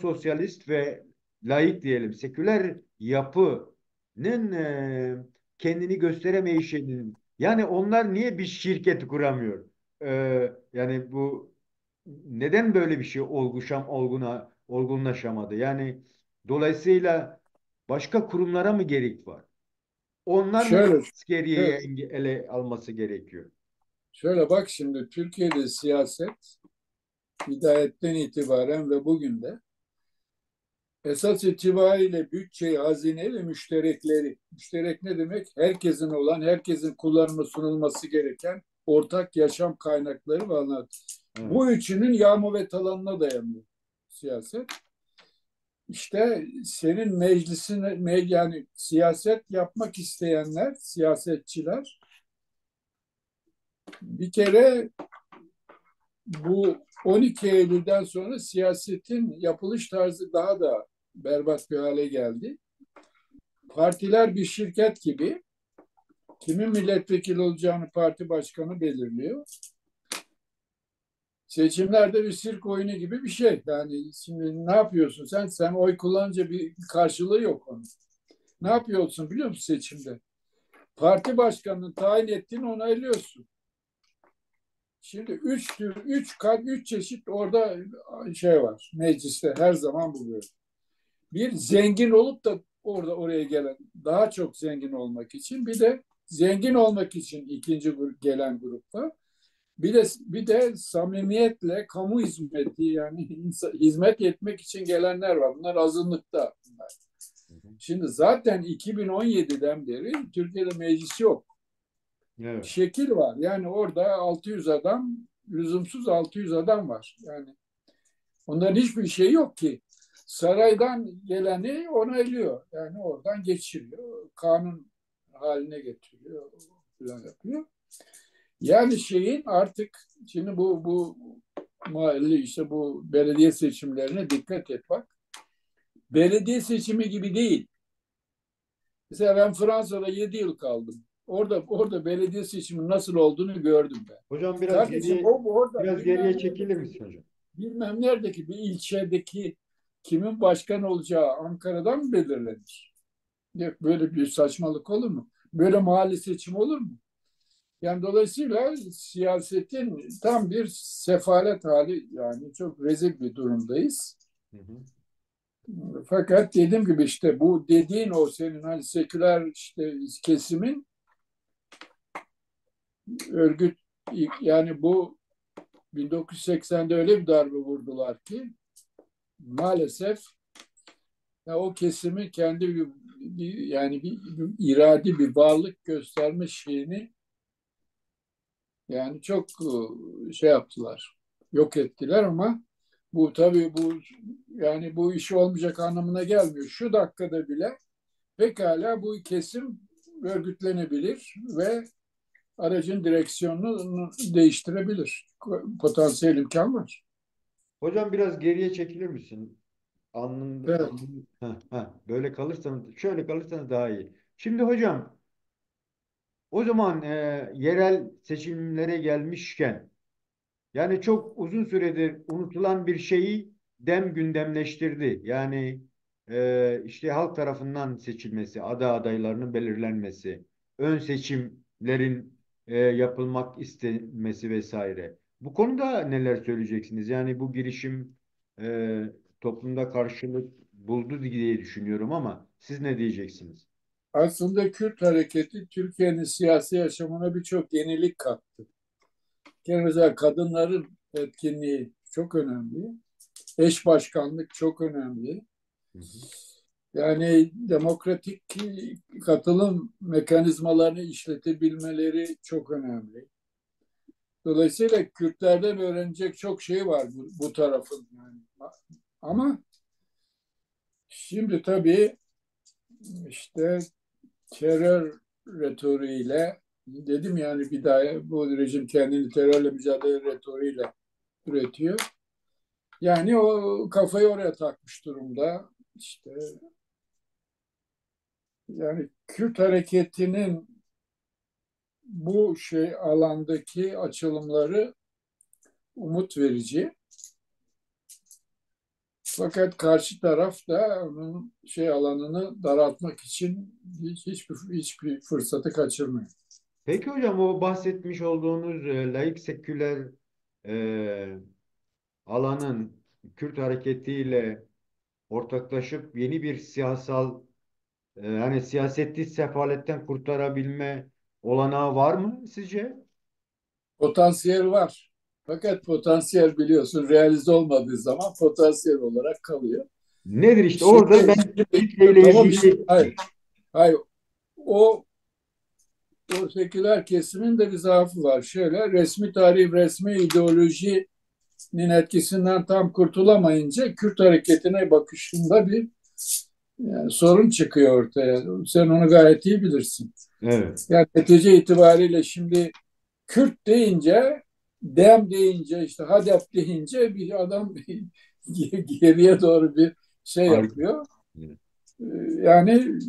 sosyalist ve laik diyelim seküler yapının kendini gösteremeyişinin, yani onlar niye bir şirket kuramıyor? Yani bu neden böyle bir şey olgunlaşamadı? Yani dolayısıyla başka kurumlara mı gerek var? Onlar mı Şöyle, askeriyeyi şöyle, ele alması gerekiyor? şöyle bak şimdi Türkiye'de siyaset hidayetten itibaren ve bugün de esas itibariyle bütçeyi, hazine ve müşterekleri. Müşterek ne demek? Herkesin olan, herkesin kullanıma sunulması gereken ortak yaşam kaynakları ve alanlar. Evet. Bu üçünün yağma ve talanına dayanıyor siyaset. İşte senin meclisine, yani siyaset yapmak isteyenler, siyasetçiler bir kere bu 12 Eylül'den sonra siyasetin yapılış tarzı daha da berbat bir hale geldi. Partiler bir şirket gibi kimin milletvekili olacağını parti başkanı belirliyor. Seçimlerde bir sirk oyunu gibi bir şey. Yani şimdi ne yapıyorsun sen? Sen oy kullanınca bir karşılığı yok onun. Ne yapıyorsun biliyor musun seçimde? Parti başkanının tayin ettiğini onaylıyorsun. Şimdi üç çeşit orada şey var. Mecliste her zaman buluyor. Bir zengin olup da oraya gelen daha çok zengin olmak için, bir de zengin olmak için ikinci gelen grupta. Bir de samimiyetle kamu hizmeti, yani hizmet etmek için gelenler var. Bunlar azınlıkta. Bunlar. Hı hı. Şimdi zaten 2017'den beri Türkiye'de meclis yok. Evet. Şekil var. Yani orada 600 adam, lüzumsuz 600 adam var. Yani onların hiçbir şey yok ki. Saraydan geleni onaylıyor. Yani oradan geçiriyor. Kanun haline getiriyor. Falan yapıyor. Yani şeyin artık şimdi bu mahalle işte bu belediye seçimlerine dikkat et bak. Belediye seçimi gibi değil. Mesela ben Fransa'da 7 yıl kaldım. Orada belediye seçimi nasıl olduğunu gördüm ben. Hocam Kardeşim o orada biraz geriye çekilir misin hocam? bilmem neredeki bir ilçedeki kimin başkan olacağı Ankara'dan mı belirlenir? Yok, böyle bir saçmalık olur mu? Böyle mahalle seçimi olur mu? Yani dolayısıyla siyasetin tam bir sefalet hali, yani çok rezil bir durumdayız. Hı hı. Fakat dediğim gibi işte bu dediğin o senin hani seküler işte kesimin örgüt, yani bu 1980'de öyle bir darbe vurdular ki maalesef ya o kesimi kendi yani bir iradi bir varlık gösterme şeyini yani çok şey yaptılar. Yok ettiler ama bu tabii bu yani bu iş olmayacak anlamına gelmiyor. Şu dakikada bile pekala bu kesim örgütlenebilir ve aracın direksiyonunu değiştirebilir. Potansiyel imkan var. Hocam biraz geriye çekilir misin? Evet. Böyle kalırsanız, şöyle kalırsanız daha iyi. Şimdi hocam, o zaman yerel seçimlere gelmişken, yani çok uzun süredir unutulan bir şeyi gündemleştirdi. Yani işte halk tarafından seçilmesi, adaylarının belirlenmesi, ön seçimlerin yapılmak istenmesi vesaire. Bu konuda neler söyleyeceksiniz? Yani bu girişim e, toplumda karşılık buldu diye düşünüyorum ama siz ne diyeceksiniz? Aslında Kürt hareketi Türkiye'nin siyasi yaşamına birçok yenilik kattı. Yani mesela kadınların etkinliği çok önemli. Eş başkanlık çok önemli. Hı hı. Yani demokratik katılım mekanizmalarını işletebilmeleri çok önemli. Dolayısıyla Kürtlerden öğrenecek çok şey var bu tarafın. Yani. Ama şimdi tabii işte terör retoriğiyle dedim yani bir daha bu rejim kendini terörle mücadele retoriğiyle üretiyor. Yani o kafayı oraya takmış durumda. İşte yani Kürt hareketinin bu şey alandaki açılımları umut verici. Fakat karşı taraf da onun şey alanını daraltmak için hiçbir fırsatı kaçırmıyor. Peki hocam, o bahsetmiş olduğunuz laik seküler e, alanın Kürt hareketiyle ortaklaşıp yeni bir siyasal yani siyaseti sefaletten kurtarabilme olanağı var mı sizce? Potansiyel var. Fakat potansiyel biliyorsun realize olmadığı zaman potansiyel olarak kalıyor. Nedir işte orada Şimdi, ben şimdi kitleyle tamam işte ilgili. hayır o o seküler kesimin de bir zaafı var. Şöyle resmi tarih, resmi ideolojinin etkisinden tam kurtulamayınca Kürt hareketine bakışında bir yani sorun çıkıyor ortaya. Sen onu gayet iyi bilirsin. Evet. Yani netice itibariyle şimdi Kürt deyince, Dem deyince, işte Hadep deyince bir adam geriye doğru bir şey Harika. yapıyor. Yani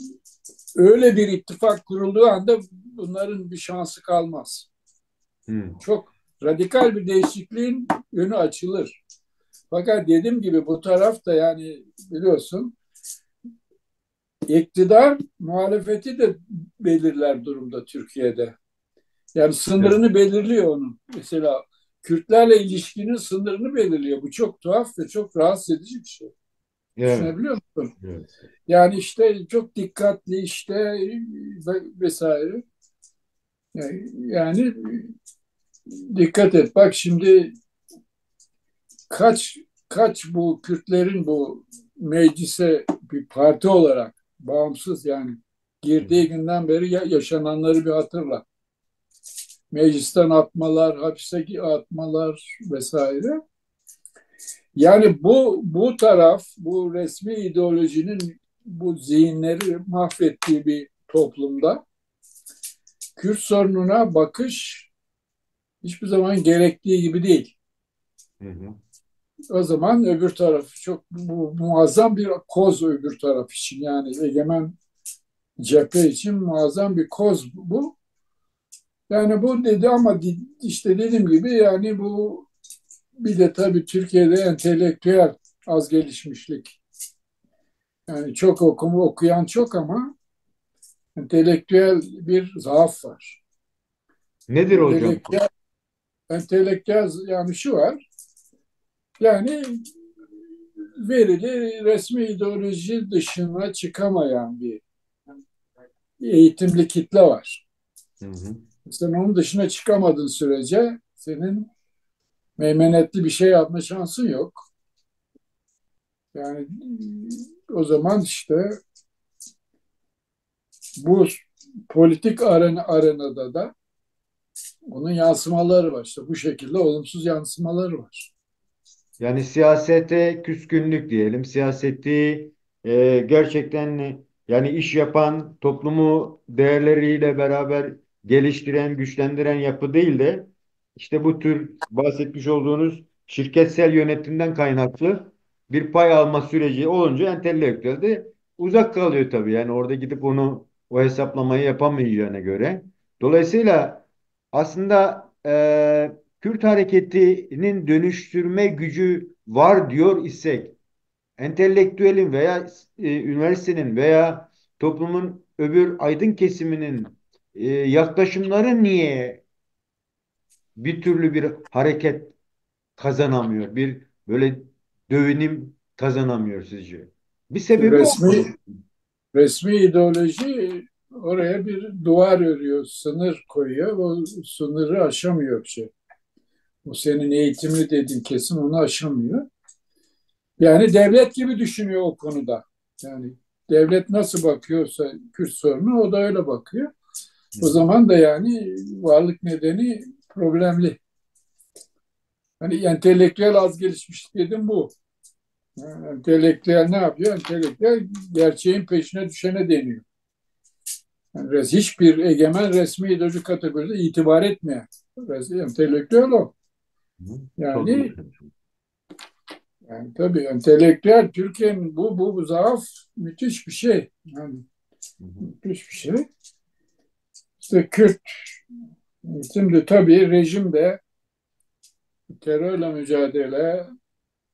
öyle bir ittifak kurulduğu anda bunların bir şansı kalmaz. Hı. Çok radikal bir değişikliğin önü açılır. Fakat dediğim gibi bu taraf da yani biliyorsun iktidar muhalefeti de belirler durumda Türkiye'de. Yani Evet. sınırını belirliyor onun. Mesela Kürtlerle ilişkinin sınırını belirliyor. Bu çok tuhaf ve çok rahatsız edici bir şey. Evet. Düşünebiliyor musun? Evet. Yani işte çok dikkatli işte vesaire. Yani dikkat et. Bak şimdi kaç kaç bu Kürtlerin bu meclise bir parti olarak bağımsız yani Hı hı. girdiği günden beri yaşananları bir hatırla. Meclisten atmalar, hapise atmalar vesaire. Yani bu taraf, bu resmi ideolojinin bu zihinleri mahvettiği bir toplumda Kürt sorununa bakış hiçbir zaman gerektiği gibi değil. Hı hı. O zaman öbür taraf çok bu, muazzam bir koz öbür taraf için yani egemen cephe için muazzam bir koz bu. Yani bu dedi ama işte dediğim gibi yani bu bir de tabii Türkiye'de entelektüel az gelişmişlik. Yani çok okuyan çok ama entelektüel bir zaaf var. Nedir hocam? Entelektüel, entelektüel yani şu var. Yani verili resmi ideoloji dışına çıkamayan bir eğitimli kitle var. Hı hı. Sen onun dışına çıkamadığın sürece senin meymenetli bir şey yapma şansın yok. Yani o zaman işte bu politik arenada da onun yansımaları var. İşte bu şekilde olumsuz yansımaları var. Yani siyasete küskünlük diyelim. Siyaseti gerçekten yani iş yapan, toplumu değerleriyle beraber geliştiren, güçlendiren yapı değil de işte bu tür bahsetmiş olduğunuz şirketsel yönetimden kaynaklı bir pay alma süreci olunca entelektüel de uzak kalıyor tabii. Yani orada gidip o hesaplamayı yapamayacağına göre. Dolayısıyla aslında Kürt hareketinin dönüştürme gücü var diyor isek, entelektüelin veya üniversitenin veya toplumun öbür aydın kesiminin yaklaşımları niye bir türlü bir hareket kazanamıyor? Bir böyle dövünüm kazanamıyor sizce? Bir sebebi olmalı. Resmi resmi ideoloji oraya bir duvar örüyor, sınır koyuyor. O sınırı aşamıyor bir şey. O senin eğitimli dediğin kesim onu aşamıyor. Yani devlet gibi düşünüyor o konuda. Yani devlet nasıl bakıyorsa Kürt sorunu o da öyle bakıyor. Hı O hı. zaman da yani varlık nedeni problemli. Hani entelektüel az gelişmiş dedim bu. Yani entelektüel ne yapıyor? Entelektüel gerçeğin peşine düşene deniyor. Yani hiçbir egemen resmi ideoloji kategoride itibar etmeyen entelektüel o. Hı. Çok iyi. Yani tabii entelektüel Türkiye'nin bu zaaf müthiş bir şey. Yani Hı hı. müthiş bir şey. İşte Kürt şimdi tabii rejim de terörle mücadele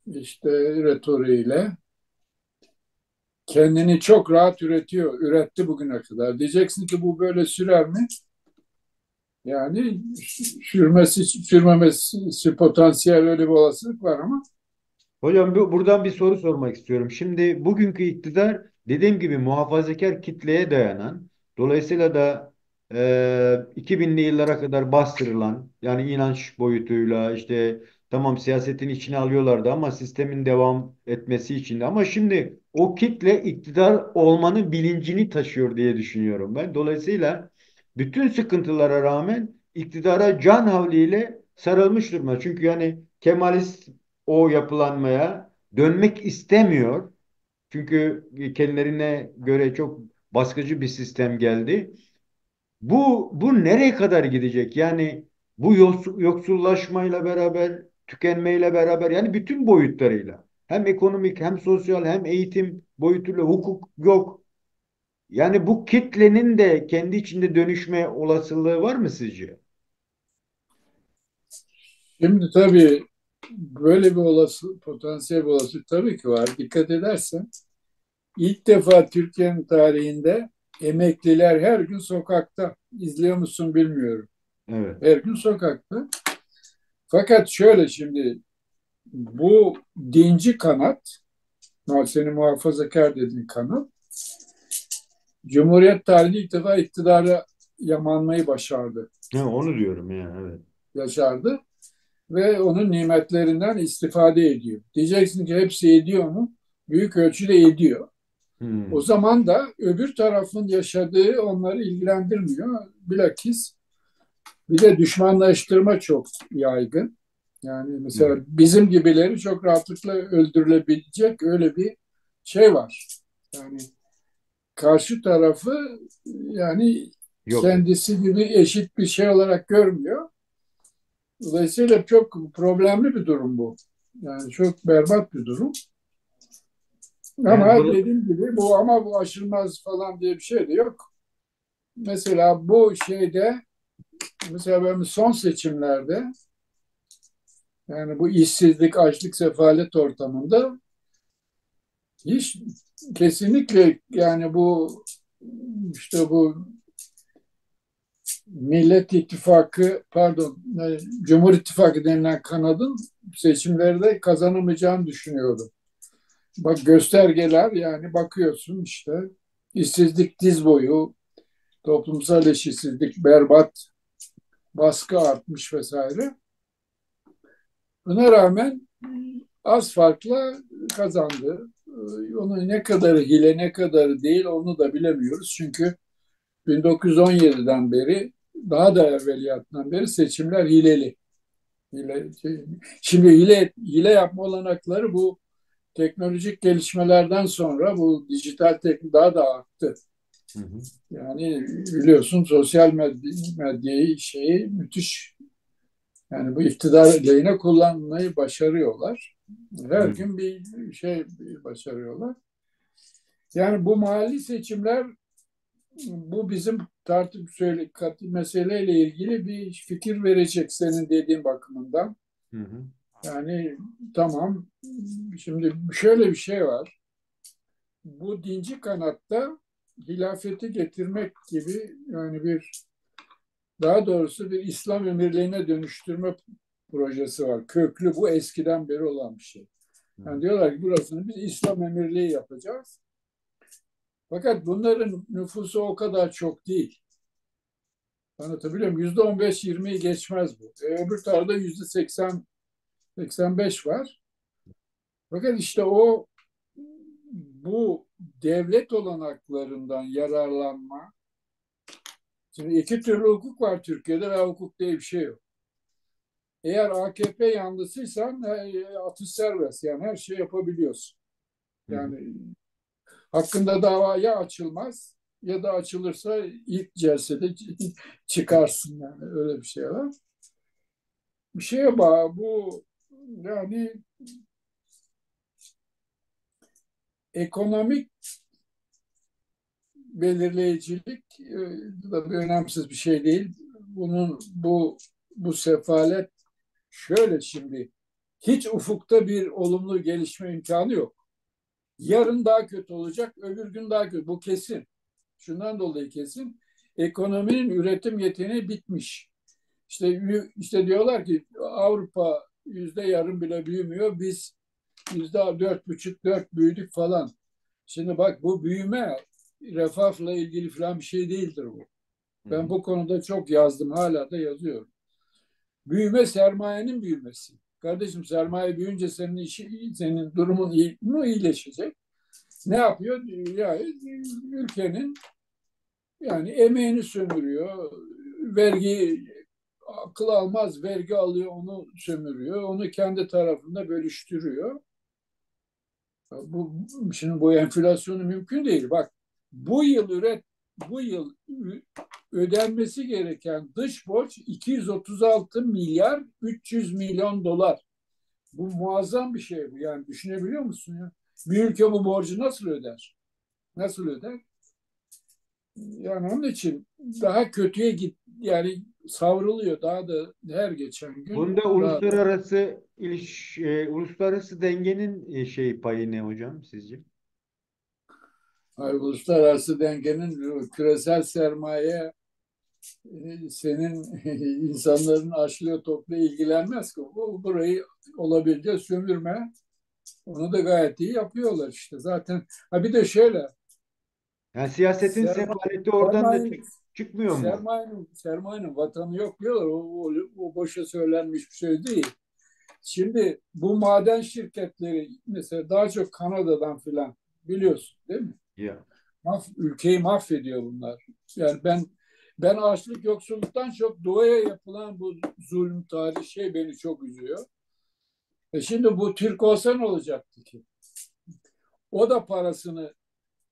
işte retoriğiyle kendini çok rahat üretiyor. Üretti bugüne kadar. Diyeceksin ki bu böyle sürer mi? Yani sürmemesi potansiyel öyle bir olasılık var ama Hocam buradan bir soru sormak istiyorum. Şimdi bugünkü iktidar dediğim gibi muhafazakar kitleye dayanan, dolayısıyla da 2000'li yıllara kadar bastırılan, yani inanç boyutuyla işte tamam siyasetin içine alıyorlardı ama sistemin devam etmesi için de. Ama şimdi o kitle iktidar olmanın bilincini taşıyor diye düşünüyorum ben. Dolayısıyla bütün sıkıntılara rağmen iktidara can havliyle sarılmış durumda. Çünkü yani Kemalist o yapılanmaya dönmek istemiyor. Çünkü kendilerine göre çok baskıcı bir sistem geldi. Bu nereye kadar gidecek? Yani bu yoksullaşmayla beraber, tükenmeyle beraber yani bütün boyutlarıyla. Hem ekonomik hem sosyal hem eğitim boyutuyla hukuk yok. Yani bu kitlenin de kendi içinde dönüşme olasılığı var mı sizce? şimdi tabii böyle bir potansiyel bir olasılık tabii ki var. Dikkat edersen ilk defa Türkiye'nin tarihinde emekliler her gün sokakta. İzliyor musun bilmiyorum. Evet. Her gün sokakta. Fakat şöyle şimdi bu dinci kanat, senin muhafazakar dediğin kanat, Cumhuriyet tarihinde ilk defa iktidara yamanmayı başardı. Ha, onu diyorum ya. Evet. Yaşardı ve onun nimetlerinden istifade ediyor. Diyeceksin ki hepsi ediyor mu? Büyük ölçüde ediyor. O Hmm. zaman da öbür tarafın yaşadığı onları ilgilendirmiyor. Bilakis bir de düşmanlaştırma çok yaygın. Yani mesela Evet. bizim gibileri çok rahatlıkla öldürülebilecek öyle bir şey var. Yani karşı tarafı yani Yok. kendisi gibi eşit bir şey olarak görmüyor. Dolayısıyla çok problemli bir durum bu. Yani çok berbat bir durum. Yani Ama dediğim gibi bu aşılmaz falan diye bir şey de yok. Mesela bu şeyde mesela ben son seçimlerde yani bu işsizlik, açlık, sefalet ortamında hiç kesinlikle yani işte bu Millet İttifakı pardon Cumhur İttifakı denilen kanadın seçimlerde kazanamayacağını düşünüyordum. Bak göstergeler yani bakıyorsun işte işsizlik diz boyu, toplumsal eşitsizlik berbat, baskı artmış vesaire. Buna rağmen az farkla kazandı. Onu ne kadar hile ne kadar değil onu da bilemiyoruz. Çünkü 1917'den beri daha da evveliyatından beri seçimler hileli. Şimdi hile yapma olanakları bu teknolojik gelişmelerden sonra bu dijital teknoloji daha da arttı. hı hı. Yani biliyorsun sosyal medyayı şeyi müthiş yani bu iktidar lehine kullanmayı başarıyorlar. Her Evet. gün bir şey başarıyorlar. Yani bu mahalli seçimler bu bizim tartışıp meseleyle ilgili bir fikir verecek senin dediğin bakımından. Hı hı. Yani tamam şimdi şöyle bir şey var. Bu dinci kanatta hilafeti getirmek gibi yani daha doğrusu bir İslam emirliğine dönüştürme projesi var. Köklü bu eskiden beri olan bir şey. Hı hı. Yani diyorlar ki burasını biz İslam emirliği yapacağız. Fakat bunların nüfusu o kadar çok değil. Anlatabiliyor muyum? %15-20'yi geçmez bu. Öbür tarafta %80-85 var. Fakat işte bu devlet olanaklarından yararlanma. Şimdi iki türlü hukuk var Türkiye'de ve hukuk diye bir şey yok. Eğer AKP yanlısıysan atış serbest. Yani her şey yapabiliyorsun. Hı hı. Yani hakkında dava ya açılmaz ya da açılırsa ilk celsede çıkarsın, yani öyle bir şey var. Bir şeye bağlı bu, yani ekonomik belirleyicilik da bir önemsiz bir şey değil. Bu sefalet şöyle şimdi, hiç ufukta bir olumlu gelişme imkanı yok. Yarın daha kötü olacak, öbür gün daha kötü. Bu kesin. Şundan dolayı kesin. Ekonominin üretim yeteneği bitmiş. İşte diyorlar ki Avrupa %0,5 bile büyümüyor. Biz %4,5, 4 büyüdük falan. Şimdi bak, bu büyüme refahla ilgili falan bir şey değildir bu. Hı Ben hı. bu konuda çok yazdım, hala da yazıyorum. Büyüme sermayenin büyümesi. Kardeşim, sermaye büyüyünce senin durumun iyileşecek. Ne yapıyor? Yani ülkenin, yani emeğini sömürüyor. Vergi, akıl almaz vergi alıyor, onu sömürüyor. Onu kendi tarafında bölüştürüyor. Şimdi bu enflasyonu mümkün değil. Bak, bu yıl üret bu yıl ödenmesi gereken dış borç 236 milyar 300 milyon dolar. Bu muazzam bir şey bu. Yani düşünebiliyor musun ya? Bir ülke bu borcu nasıl öder? Nasıl öder? Yani onun için daha kötüye yani savruluyor daha da, her geçen gün Bunda daha da. uluslararası dengenin payı ne hocam sizce? Hayır, uluslararası dengenin, küresel sermaye senin insanların açlığı toplu ilgilenmez ki. Burayı olabildiğince sömürme. Onu da gayet iyi yapıyorlar işte. Zaten bir de şöyle, Yani siyasetin sermaye, sefaleti oradan da sermayenin, çıkmıyor mu? sermayenin vatanı yok diyorlar. O boşa söylenmiş bir şey değil. Şimdi bu maden şirketleri mesela daha çok Kanada'dan filan, biliyorsun değil mi? Ya. Ülkeyi mahvediyor bunlar. Yani ben açlık yoksulluktan çok doğaya yapılan bu zulüm tarihi beni çok üzüyor. Şimdi bu Türk olsa ne olacaktı ki? O da parasını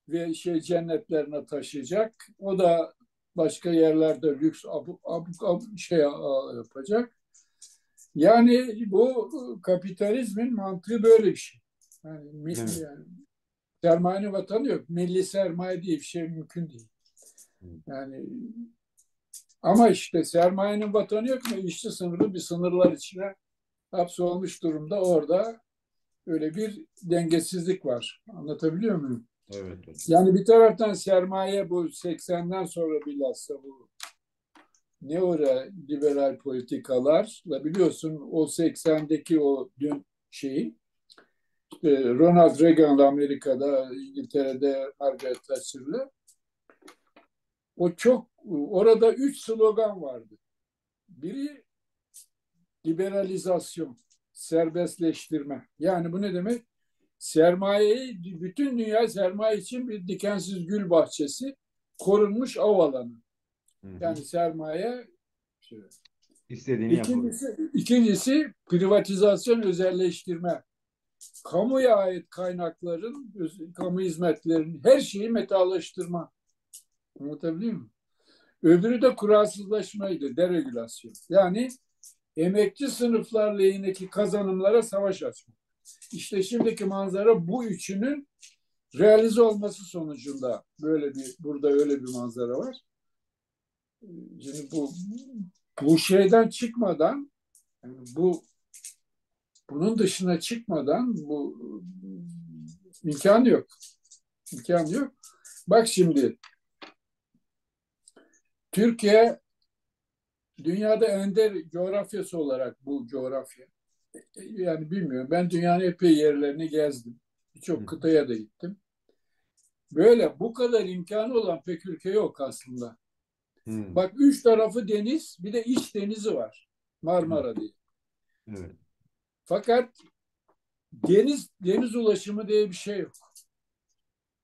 ve cennetlerine taşıyacak. O da başka yerlerde lüks abuk yapacak. Yani bu kapitalizmin mantığı böyle bir şey. Evet. Yani sermayenin vatanı yok. Milli sermaye diye bir şey mümkün değil. Yani ama işte sermayenin vatanı yok mu? İşçi sınırı bir sınırlar içine hapsolmuş durumda. Orada öyle bir dengesizlik var. Anlatabiliyor muyum? Evet. Evet. Yani bir taraftan sermaye bu 80'den sonra bilhassa bu neoliberal politikalarla, biliyorsun o 80'deki o dün Ronald Reagan'la Amerika'da, İngiltere'de Margaret Thatcher'lı, orada 3 slogan vardı. Biri liberalizasyon, serbestleştirme. Yani bu ne demek? Bütün dünya sermaye için bir dikensiz gül bahçesi, korunmuş av alanı. Hı hı. Yani sermaye şey. İstediğini yapabilir. İkincisi privatizasyon, özelleştirme. Kamuya ait kaynakların, kamu hizmetlerinin her şeyi metallaştırma. Anlatabiliyor muyum? Öbürü de kuralsızlaşmaydı, deregülasyon. Yani emekçi sınıflar lehindeki kazanımlara savaş açmak. İşte şimdiki manzara bu üçünün realize olması sonucunda burada öyle bir manzara var. Şimdi bu şeyden çıkmadan, yani bunun dışına çıkmadan bu imkanı yok. İmkanı yok. Bak şimdi, Türkiye dünyada ender coğrafyası olarak, bu coğrafya. Yani bilmiyorum. Ben dünyanın epey yerlerini gezdim. Hı Birçok kıtaya da gittim. Böyle bu kadar imkanı olan pek ülke yok aslında. hı. Bak, 3 tarafı deniz, bir de iç denizi var. Evet. Marmara diye. Evet. Fakat deniz ulaşımı diye bir şey yok.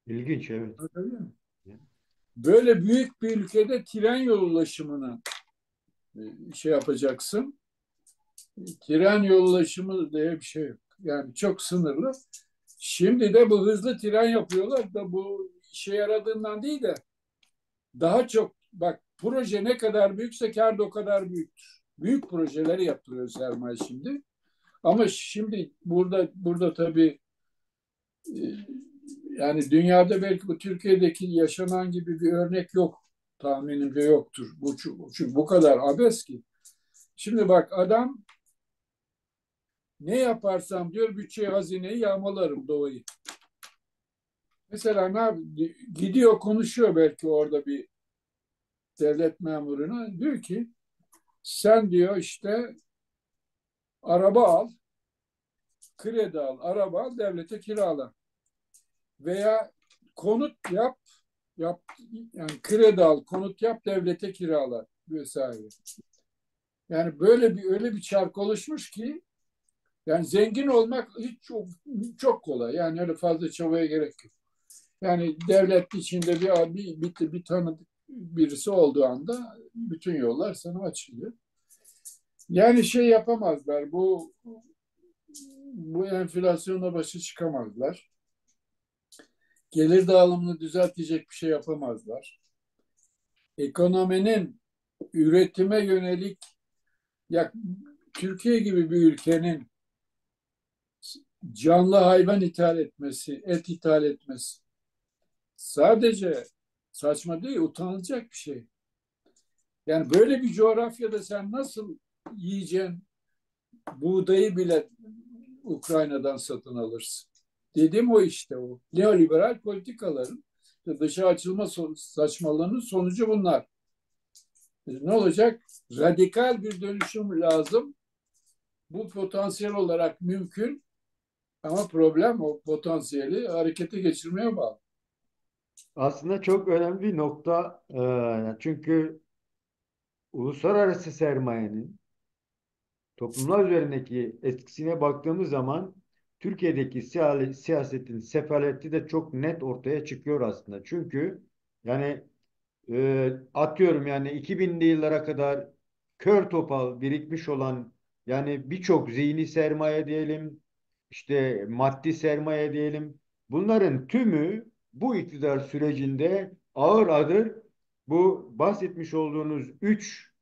İlginç, evet. Anladın mı? Böyle büyük bir ülkede tren yolu ulaşımını yapacaksın. tren yollaşımı diye bir şey yok. Yani çok sınırlı. Şimdi de bu hızlı tren yapıyorlar da bu işe yaradığından değil de daha çok bak proje ne kadar büyükse kar da o kadar büyüktür. Büyük projeleri yaptırıyor sermaye şimdi. Ama şimdi burada tabii e, yani dünyada belki bu Türkiye'deki yaşanan gibi bir örnek yok. Tahminimce yoktur. Çünkü bu kadar abes ki. Şimdi bak adam ne yaparsam diyor bütçe hazineyi yağmalarım doğayı. Mesela ne yap gidiyor konuşuyor belki orada bir devlet memuruna diyor ki sen diyor işte araba al, kredi al, araba al, devlete kirala. Veya konut yap yani kredi al, konut yap, devlete kirala vesaire. Yani böyle bir öyle bir çark oluşmuş ki yani zengin olmak hiç çok kolay. Yani öyle fazla çabaya gerek yok. Yani devlet içinde bir tanıdık birisi olduğu anda bütün yollar sana açılıyor. Yani şey yapamazlar. Bu enflasyonla başa çıkamazlar. Gelir dağılımını düzeltecek bir şey yapamazlar. Ekonominin üretime yönelik ya Türkiye gibi bir ülkenin canlı hayvan ithal etmesi, et ithal etmesi sadece saçma değil, utanılacak bir şey. Yani böyle bir coğrafyada sen nasıl yiyeceksin buğdayı bile Ukrayna'dan satın alırsın? Dedim o işte o. Neoliberal politikaların dışa açılma saçmalığının sonucu bunlar. Ne olacak? Radikal bir dönüşüm lazım. Bu potansiyel olarak mümkün ama problem o potansiyeli harekete geçirmeye bağlı. Aslında çok önemli bir nokta. Çünkü uluslararası sermayenin toplumlar üzerindeki etkisine baktığımız zaman Türkiye'deki siyasetin sefaleti de çok net ortaya çıkıyor aslında. Çünkü yani atıyorum yani 2000'li yıllara kadar kör topal birikmiş olan yani birçok zihni sermaye diyelim, işte maddi sermaye diyelim. Bunların tümü bu iktidar sürecinde ağır adır bu bahsetmiş olduğunuz üç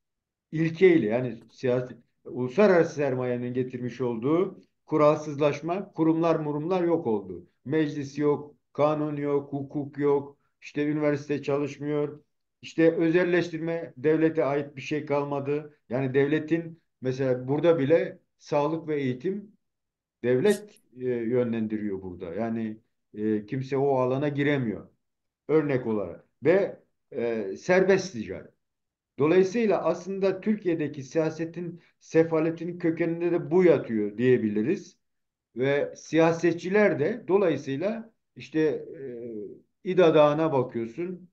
ilkeyle yani siyasi uluslararası sermayenin getirmiş olduğu kuralsızlaşma, kurumlar yok oldu. Meclis yok, kanun yok, hukuk yok, işte üniversite çalışmıyor. İşte özelleştirme devlete ait bir şey kalmadı. Yani devletin mesela burada bile sağlık ve eğitim devlet yönlendiriyor burada. Yani kimse o alana giremiyor. Örnek olarak ve serbest ticaret. Dolayısıyla aslında Türkiye'deki siyasetin sefaletinin kökeninde de bu yatıyor diyebiliriz. Ve siyasetçiler de dolayısıyla işte İda Dağı'na bakıyorsun,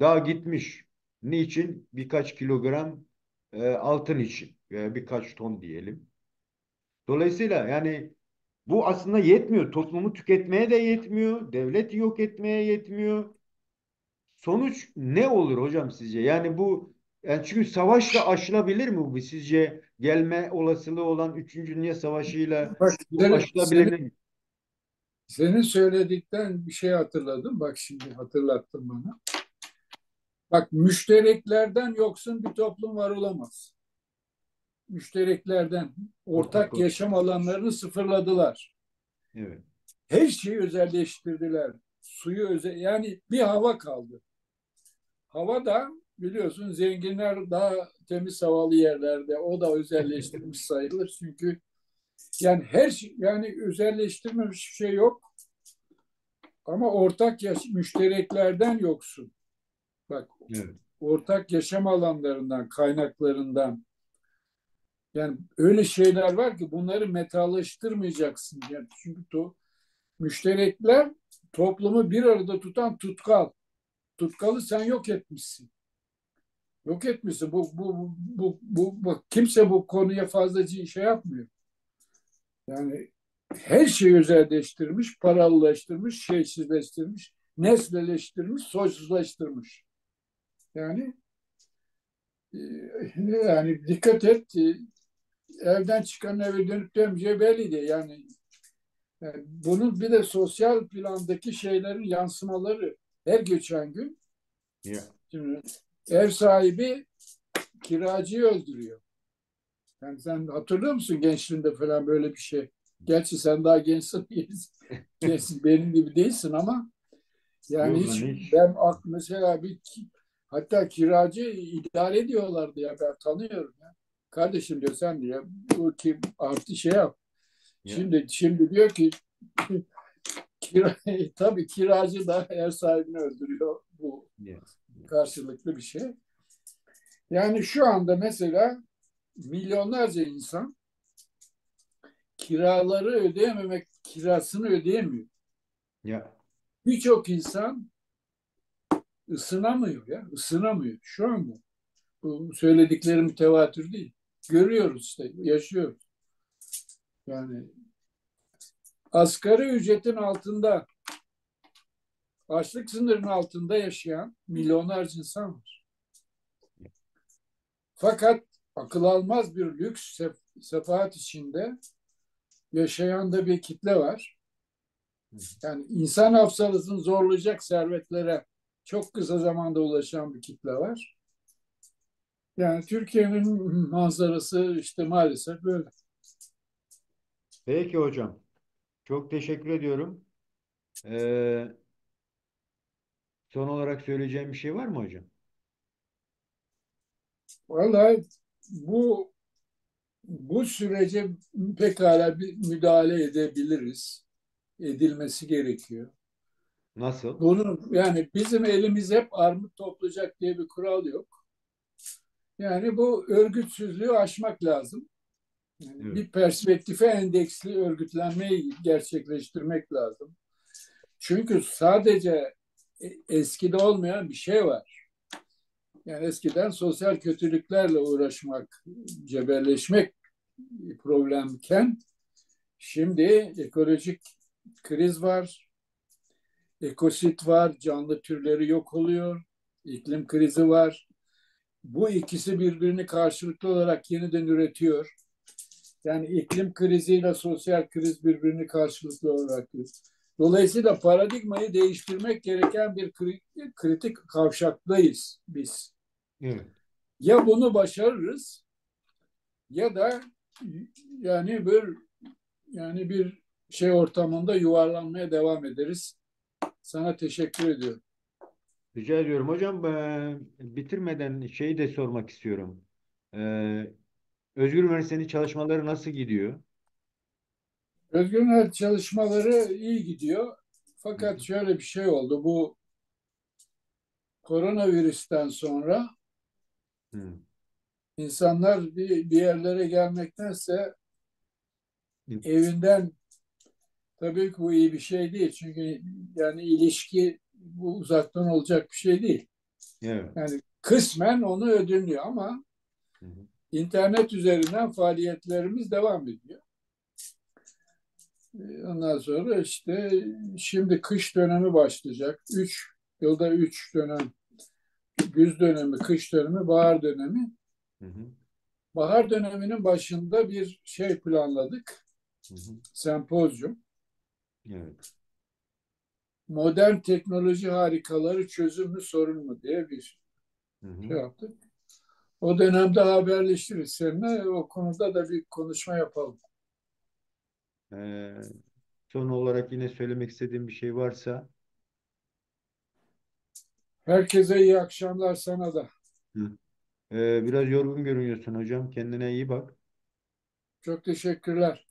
dağ gitmiş. Niçin? Birkaç kilogram altın için veya birkaç ton diyelim. Dolayısıyla yani bu aslında yetmiyor. Toplumu tüketmeye de yetmiyor. Devleti yok etmeye yetmiyor. Sonuç ne olur hocam sizce? Yani bu yani çünkü savaşla aşılabilir mi bu? Sizce gelme olasılığı olan 3. Dünya Savaşı'yla Bak bu aşılabilir mi? senin söyledikten bir şey hatırladım. Bak şimdi hatırlattın bana. Bak müştereklerden yoksun bir toplum var olamaz. Müştereklerden Ortak ortak o. yaşam alanlarını sıfırladılar. Evet. Her şeyi özelleştirdiler. Suyu yani bir hava kaldı. Hava da biliyorsun zenginler daha temiz havalı yerlerde. O da özelleştirilmiş sayılır. Çünkü yani her şey yani özelleştirilmiş bir şey yok. Ama müştereklerden yoksun. Bak Evet. ortak yaşam alanlarından, kaynaklarından. Yani öyle şeyler var ki bunları metallaştırmayacaksın. Yani çünkü müşterekler toplumu bir arada tutan tutkal. Tutkalı sen yok etmişsin. Yok etmişsin. Kimse bu konuya fazla şey yapmıyor. Yani her şeyi özelleştirmiş, paralılaştırmış, şeysizleştirmiş, nesneleştirmiş, soysuzlaştırmış. Yani yani dikkat et evden çıkan eve dönüp dönmeyeceği belliydi. Yani bunun bir de sosyal plandaki şeylerin yansımaları her geçen gün. Ya, Şimdi ev sahibi kiracıyı öldürüyor. Yani sen hatırlıyor musun gençliğinde falan böyle bir şey? Gerçi sen daha gençsin, gençsin benim gibi değilsin ama yani yok hiç lan hiç. ben mesela hatta kiracı idare ediyorlardı ya ben tanıyorum ya. Kardeşim diyor sen diyor bu kim artı şey yap. Ya, Şimdi diyor ki kira, tabii kiracı da ev sahibini öldürüyor. Bu ya, karşılıklı bir şey. Yani şu anda mesela milyonlarca insan kiraları ödeyememek, kirasını ödeyemiyor. ya. Birçok insan ısınamıyor ya, ısınamıyor. Şu an bu söylediklerim tevatür değil. Görüyoruz işte, yaşıyoruz. Yani asgari ücretin altında, açlık sınırının altında yaşayan milyonlarca insan var. Fakat akıl almaz bir lüks sefahat içinde yaşayan da bir kitle var. Yani insan hafsalasını zorlayacak servetlere çok kısa zamanda ulaşan bir kitle var. Yani Türkiye'nin manzarası işte maalesef böyle. Peki hocam. Çok teşekkür ediyorum. Ee, son olarak söyleyeceğim bir şey var mı hocam? Vallahi bu bu sürece pekala bir müdahale edebiliriz. Edilmesi gerekiyor. Nasıl? Bunu yani bizim elimiz hep armut toplayacak diye bir kural yok. Yani bu örgütsüzlüğü aşmak lazım. Yani Evet. bir perspektife endeksli örgütlenmeyi gerçekleştirmek lazım. Çünkü sadece eskide olmayan bir şey var. Yani eskiden sosyal kötülüklerle uğraşmak, cebelleşmek problemken şimdi ekolojik kriz var, ekosit var, canlı türleri yok oluyor, iklim krizi var. Bu ikisi birbirini karşılıklı olarak yeniden üretiyor. Yani iklim kriziyle sosyal kriz birbirini karşılıklı olarak. Dolayısıyla paradigmayı değiştirmek gereken bir kritik kavşaktayız biz. Evet. Ya bunu başarırız ya da yani bir şey ortamında yuvarlanmaya devam ederiz. Sana teşekkür ediyorum. Rica ediyorum hocam. Bitirmeden şeyi de sormak istiyorum. Ee, Özgür Üniversitesi'nin çalışmaları nasıl gidiyor? Özgür Özel çalışmaları iyi gidiyor. Hı Fakat hı. şöyle bir şey oldu. Bu koronavirüsten sonra Hı. insanlar bir yerlere gelmektense evinden tabii ki bu iyi bir şey değil. Çünkü yani ilişki bu uzaktan olacak bir şey değil. Evet. Yani kısmen onu ödünlüyor ama Hı hı. internet üzerinden faaliyetlerimiz devam ediyor. Ondan sonra işte şimdi kış dönemi başlayacak. Yılda 3 dönem, güz dönemi, kış dönemi, bahar dönemi. Hı hı. Bahar döneminin başında bir şey planladık. Hı hı. Sempozyum. Evet. Modern teknoloji harikaları çözüm mü sorun mu diye bir Hı hı. şey yaptık. O dönemde haberleşiriz seninle. O konuda da bir konuşma yapalım. Ee, son olarak yine söylemek istediğim bir şey varsa. Herkese iyi akşamlar sana da. Hı. Biraz yorgun görünüyorsun hocam. Kendine iyi bak. Çok teşekkürler.